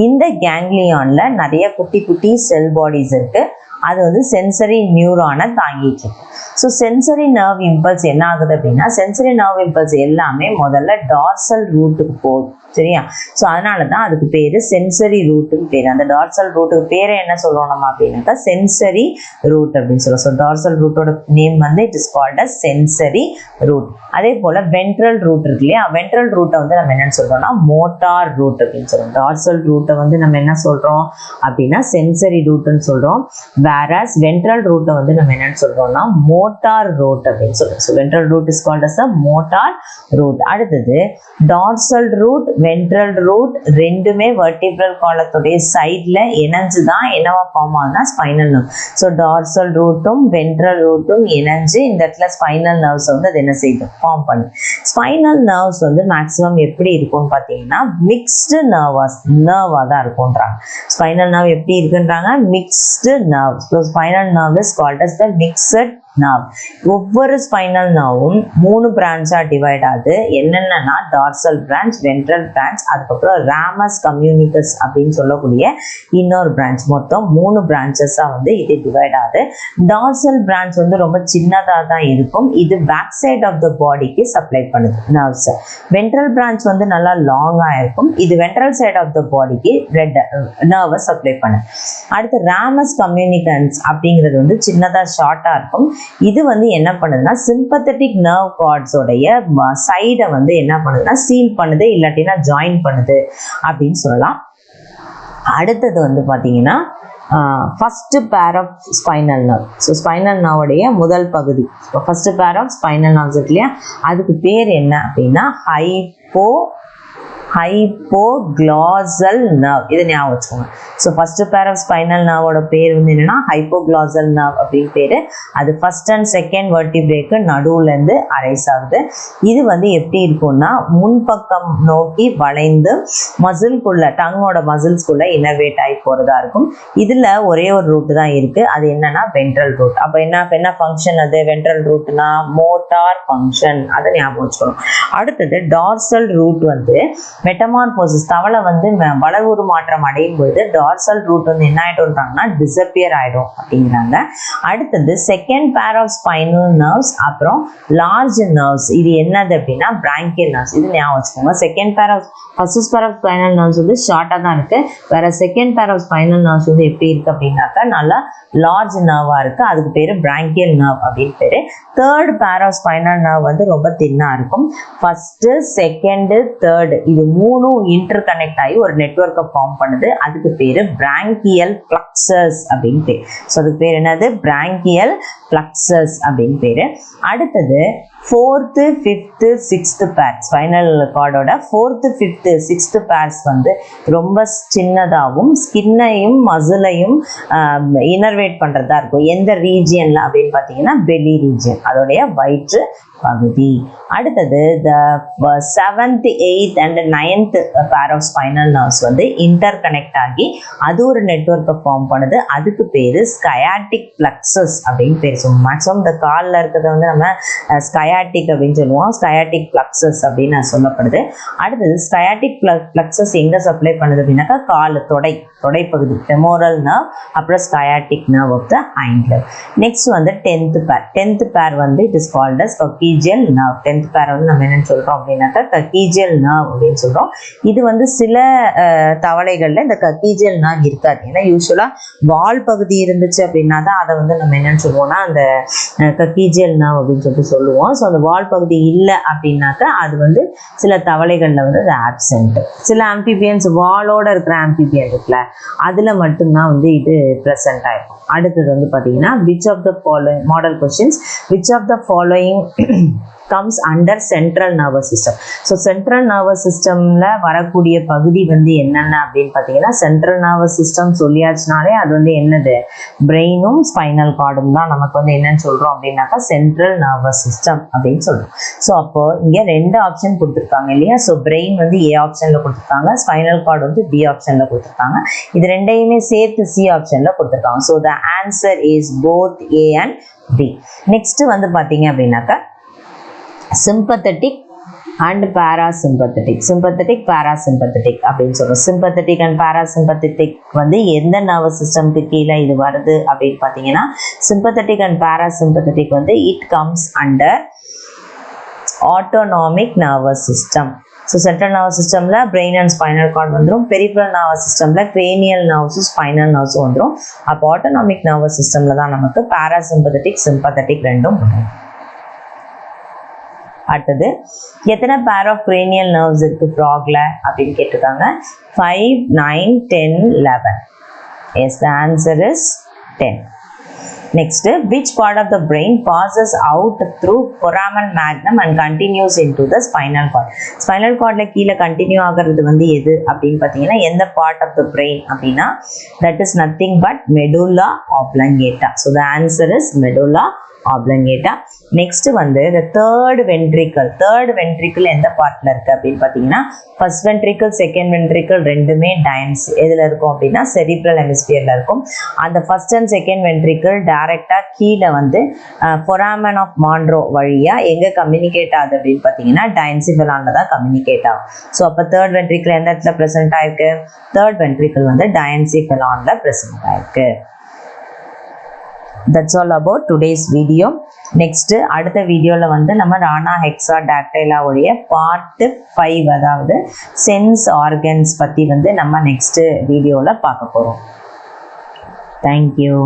இந்த கேங்லியான்ல நிறைய குட்டி குட்டி செல் பாடிஸ் இருக்கு. அது வந்து சென்சரி நியூரானை தாங்கிட்டு இருக்கு. ஸோ சென்சரி நர்வ் இம்பல்ஸ் என்ன ஆகுது அப்படின்னா, சென்சரி நர்வ் இம்பல்ஸ் எல்லாமே முதல்ல டார்சல் ரூட்டுக்கு போகுது. சரியா? ஸோ அதனால தான் அதுக்கு பேரு சென்சரி ரூட்டுன்னு பேர். அந்த டார்சல் ரூட்டுக்கு பேரை என்ன சொல்றோம் நம்ம அப்படின்னாக்கா சென்சரி ரூட் அப்படின்னு சொல்லுவோம். ஸோ டார்சல் ரூட்டோட நேம் வந்து it is called as sensory root. அதே போல வென்ட்ரல் ரூட் இருக்கு இல்லையா, வென்ட்ரல் ரூட்டை வந்து நம்ம என்னன்னு சொல்றோம்னா மோட்டார் ரூட் அப்படின்னு சொல்றோம். டார்சல் ரூட்டை வந்து நம்ம என்ன சொல்றோம் அப்படின்னா சென்சரி ரூட்னு சொல்றோம். whereas ventral root வந்து நம்ம என்னன்னு சொல்றோம்னா மோட்டார் ரூட் அப்படின்னு சொல்றோம். So ventral root is called as a motor root. அடுத்தது dorsal root, ventral root ரெண்டுமே vertebral column சைட்ல இணைஞ்சு தான் என்னவா ஃபார்ம் ஆகுதுன்னா ஸ்பைனல் நர்வ். ஸோ டார்சல் ரூட்டும் வென்ட்ரல் ரூட்டும் இணைஞ்சு இந்த இடத்துல ஸ்பைனல் நர்வ்ஸ் வந்து அது என்ன செய்யுது, ஃபார்ம் பண்ணுது. ஸ்பைனல் நர்வ்ஸ் வந்து மேக்ஸிமம் எப்படி இருக்கும்னு பார்த்தீங்கன்னா மிக்ஸ்டு நர்வா தான் இருக்கும்ன்றாங்க. ஸ்பைனல் நர்வ் எப்படி இருக்குன்றாங்க, mixed nerve. So spinal nerve is called as the mixed nerve. ஒவ்வொரு ஸ்பைனல் நர்வும் 3 பிரான்ச்சா டிவைட் ஆகுது. என்னென்னா டார்சல் பிரான்ச், வென்ட்ரல் பிரான்ச், அதுக்கப்புறம் ராமஸ் கம்யூனிகஸ் அப்படின்னு சொல்லக்கூடிய இன்னொரு பிரான்ச். மொத்தம் 3 பிரான்ச்சஸா வந்து இது டிவைட் ஆகுது. டார்சல் பிரான்ச் வந்து ரொம்ப சின்னதா தான் இருக்கும். இது பேக் சைட் ஆஃப் த பாடிக்கு சப்ளை பண்ணுது நர்வ்ஸ். வென்ட்ரல் பிரான்ச் வந்து நல்லா லாங்கா இருக்கும். இது வென்ட்ரல் சைட் ஆஃப் த பாடிக்கு நர்வை சப்ளை பண்ணுது. அடுத்து ராமஸ் கம்யூனிகன்ஸ் அப்படிங்கிறது வந்து சின்னதா ஷார்ட்டா இருக்கும். இது வந்து என்ன பண்ணுதுன்னா சிம்பத்தட்டிக் நர்வ் கார்ட்ஸோடைய சைடை வந்து என்ன பண்ணுதுன்னா சீல் பண்ணுது, இல்லாட்டினா ஜாயின் பண்ணுது அப்படின்னு சொல்லலாம். அடுத்தது வந்து பார்த்தீங்கன்னா first pair of spinal nerve. So spinal நர்வோடைய முதல் பகுதி first pair of spinal nerves இருக்கு இல்லையா, அதுக்கு பேர் என்ன அப்படின்னா ஹைப்போக்ளாசல் நர்வ். இதை ஞாபகம் வச்சுக்கோங்க. So first pair of spinal நர்வோட பேர் வந்து என்னன்னா ஹைப்போக்ளாசல் நர்வ் அப்படின்னு பேரு. அது ஃபர்ஸ்ட் அண்ட் செகண்ட் வெர்டிப்ரேக்கு நடுவுல இருந்து அரைஸ் ஆகுது. இது வந்து எப்படி இருக்கும்னா முன்பக்கம் நோக்கி வளைந்து மசில்குள்ள, டங்கோட மசில்ஸ்குள்ள இன்னர்வேட் ஆகி போறதா இருக்கும். இதுல ஒரே ஒரு ரூட் தான் இருக்கு. அது என்னன்னா வென்ட்ரல் ரூட். அப்ப என்ன ஃபங்க்ஷன் அது வென்ட்ரல் ரூட்னா மோட்டார் ஃபங்க்ஷன். அதை ஞாபகம் வச்சுக்கணும். அடுத்தது டார்சல் ரூட் வந்து மெட்டமார்போசிஸ், தவளை வந்து வளர்வுரு மாற்றம் அடையும் பொழுது டார்சல் ரூட் வந்து என்ன ஆயிடும்ன்றாங்கன்னா டிஸப்பியர் ஆயிடும் அப்படிங்கிறாங்க. அடுத்தது second pair of spinal nerves, அப்புறம் லார்ஜ் நர்வ்ஸ். இது என்னது அப்படின்னா பிராங்கியல் நர்வ்ஸ். இது ஞாபகம் வச்சுக்கோங்க. Second pair of first pair of spinal nerves வந்து ஷார்ட்டா தான் இருக்கு. வேற second pair of spinal nerves வந்து எப்படி இருக்கு அப்படின்னாக்கா நல்லா லார்ஜ் நர்வா இருக்கு. அதுக்கு பேரு பிராங்கியல் நர்வ் அப்படின்னு பேரு. தேர்ட் பேர் ஆஃப் ஸ்பைனல் நர்வ் வந்து ரொம்ப தின்னா இருக்கும். ஃபர்ஸ்ட், செகண்ட், தேர்ட் இது 3ம் இன்டர் கனெக்ட் ஆகி ஒரு நெட்வொர்க்கை ஃபார்ம் பண்ணுது. அதுக்கு பேரு பிராங்கியல் பிளக்ஸஸ் அப்படின்னு பேர். ஸோ அதுக்கு பேர் என்னது பிராங்கியல் பிளக்ஸஸ் அப்படின்னு பேரு. அடுத்தது 4th 5th 6th பேர் ஸ்பைனல் கார்டோட 4th 5th 6th பேர்ஸ் வந்து ரொம்ப சின்னதாகவும் ஸ்கின்னையும் மசிலையும் இனர்வேட் பண்ணுறதா இருக்கும். எந்த ரீஜியனில் அப்படின்னு பார்த்தீங்கன்னா பெலி ரீஜியன், அதோடைய வயிற்று பகுதி. அடுத்தது the 7th 8th and 9th pair of spinal nerves வந்து இன்டர் கனெக்ட் ஆகி அது ஒரு நெட்வொர்க்கை ஃபார்ம் பண்ணுது. அதுக்கு பேரு ஸ்கயாட்டிக் பிளக்ஸஸ் அப்படின்னு பேர். ஸோ மேக்ஸிமம் இந்த காலில் இருக்கிறத வந்து நம்ம ஸ்கயாட்டிக் அப்படின்னு சொல்லுவோம், ஸ்கயாட்டிக் பிளக்ஸஸ் அப்படின்னு சொல்லப்படுது. அடுத்தது ஸ்கயாட்டிக் பிளக்ஸஸ் எங்கே சப்ளை பண்ணுது அப்படின்னாக்கா கால் தொடைப்பகுதி ஃபெமோரல் நர்வ், அப்புறம் sciatic nerve of the hind leg. Next வந்து 10th பேர் வந்து it is called as coccygeal nerve. 10th pair வந்து நம்ம என்னன்னு சொல்றோம் அப்படின்னாக்கா கக்கீஜியல் நர்வ் அப்படின்னு சொல்றோம். இது வந்து சில தவளைகள்ல இந்த கக்கீஜியல் நர்வ் இருக்காது. ஏன்னா யூஸ்வலா வால் பகுதி இருந்துச்சு அப்படின்னா தான் அதை வந்து நம்ம என்னன்னு சொல்லுவோம்னா அந்த கக்கீஜியல் நர்வ் அப்படின்னு சொல்லுவோம். ஸோ அந்த வால் பகுதி இல்லை அப்படின்னாக்கா அது வந்து சில தவளைகள்ல வந்து அது ஆப்சென்ட். சில ஆம்பிபியன்ஸ் வாலோட இருக்கிற ஆம்பிபியன் இருக்குல்ல அதுல மட்டும்தான் வந்து இது ப்ரெசென்ட் ஆயிருக்கும். அடுத்தது வந்து பாத்தீங்கன்னா which of the following model questions, which of the following comes under central nervous system. So central nervous சிஸ்டம்ல வரக்கூடிய பகுதி வந்து என்னென்ன அப்படின்னு பார்த்தீங்கன்னா சென்ட்ரல் நர்வஸ் சிஸ்டம் சொல்லியாச்சுனாலே அது வந்து என்னது பிரெயினும் ஸ்பைனல் கார்டும் தான் நமக்கு வந்து என்னன்னு சொல்றோம் அப்படின்னாக்கா சென்ட்ரல் நர்வஸ் சிஸ்டம் அப்படின்னு சொல்றோம். ஸோ அப்போ இங்க 2 ஆப்ஷன் கொடுத்துருக்காங்க இல்லையா. ஸோ பிரெயின் வந்து ஏ ஆப்ஷன்ல கொடுத்துருக்காங்க, ஸ்பைனல் கார்டு வந்து பி ஆப்ஷன்ல கொடுத்துருக்காங்க. இது ரெண்டையுமே சேர்த்து சி ஆப்ஷன்ல கொடுத்துருக்காங்க. So the answer is both A and B. Next வந்து பார்த்தீங்க அப்படின்னாக்கா sympathetic and parasympathetic. Sympathetic parasympathetic அப்படின்னு சொல்றோம். சிம்பத்தட்டிக் அண்ட் பாராசிம்பத்தட்டிக் வந்து எந்த நர்வஸ் சிஸ்டம்க்கு கீழே இது வருது அப்படின்னு பார்த்தீங்கன்னா சிம்பத்தட்டிக் அண்ட் பாராசிம்பத்தட்டிக் வந்து it comes under autonomic nervous system. So central nervous சிஸ்டம்ல பிரெயின் அண்ட் ஸ்பைனல் கார்டு வந்துடும். பெரிஃபரல் நர்வஸ் சிஸ்டம்ல கிரேனியல் நர்வ்ஸும் ஸ்பைனல் நர்வ்ஸும் வந்துடும். அப்போ ஆட்டோனாமிக் நர்வஸ் சிஸ்டம்ல தான் நமக்கு பாராசிம்பத்தட்டிக் சிம்பத்தட்டிக் ரெண்டும் வரும். அடுத்தது எத்தனை பேர் ஆஃப் cranial nerves இருக்கு ஃப்ராக்ல அப்படின்னு கேட்டிருக்காங்க. 5, 9, 10, 11. Yes, the answer is 10. Next, which part of the brain passes out through foramen magnum and continues into the spinal cord? Spinal cordல கீழே கண்டினியூ ஆகிறது வந்து எது அப்படின்னு பார்த்தீங்கன்னா எந்த part of the brain அப்படின்னா that is nothing but medulla oblongata. So the answer is medulla oblongata. Next வந்து the third ventricle எந்த பார்ட்ல இருக்கு அப்படின்னு பார்த்தீங்கன்னா ஃபர்ஸ்ட் வென்ட்ரிக்கல் செகண்ட் வென்ட்ரிக்கல் ரெண்டுமே டைன்ஸ் எதுல இருக்கும் அப்படின்னா செரிப்ரல் ஹெமிஸ்பியர்ல இருக்கும். அந்த ஃபர்ஸ்ட் அண்ட் செகண்ட் வென்ட்ரிக்கல் டைரக்டா கீழே வந்து foramen of Monro வழியா எங்க கம்யூனிகேட் ஆகுது அப்படின்னு பார்த்தீங்கன்னா டைன்சிஃபெலான்ல தான் கம்யூனிகேட் ஆகும். ஸோ அப்போ தேர்ட் வென்ட்ரிக்கல் எந்த இடத்துல ப்ரெசென்ட் ஆயிருக்கு? தேர்ட் வென்ட்ரிக்கல் வந்து டைன்சிஃபெலான்ல ப்ரெசென்ட் ஆயிருக்கு. That's all about today's video. Next அடுத்த வீடியோல வந்து நம்ம ரானா ஹெக்ஸாடாக்டைலா உடைய பார்ட் 5 அதாவது சென்ஸ் ஆர்கன்ஸ் பத்தி வந்து நம்ம நெக்ஸ்ட் வீடியோல பார்க்க போறோம். Thank you.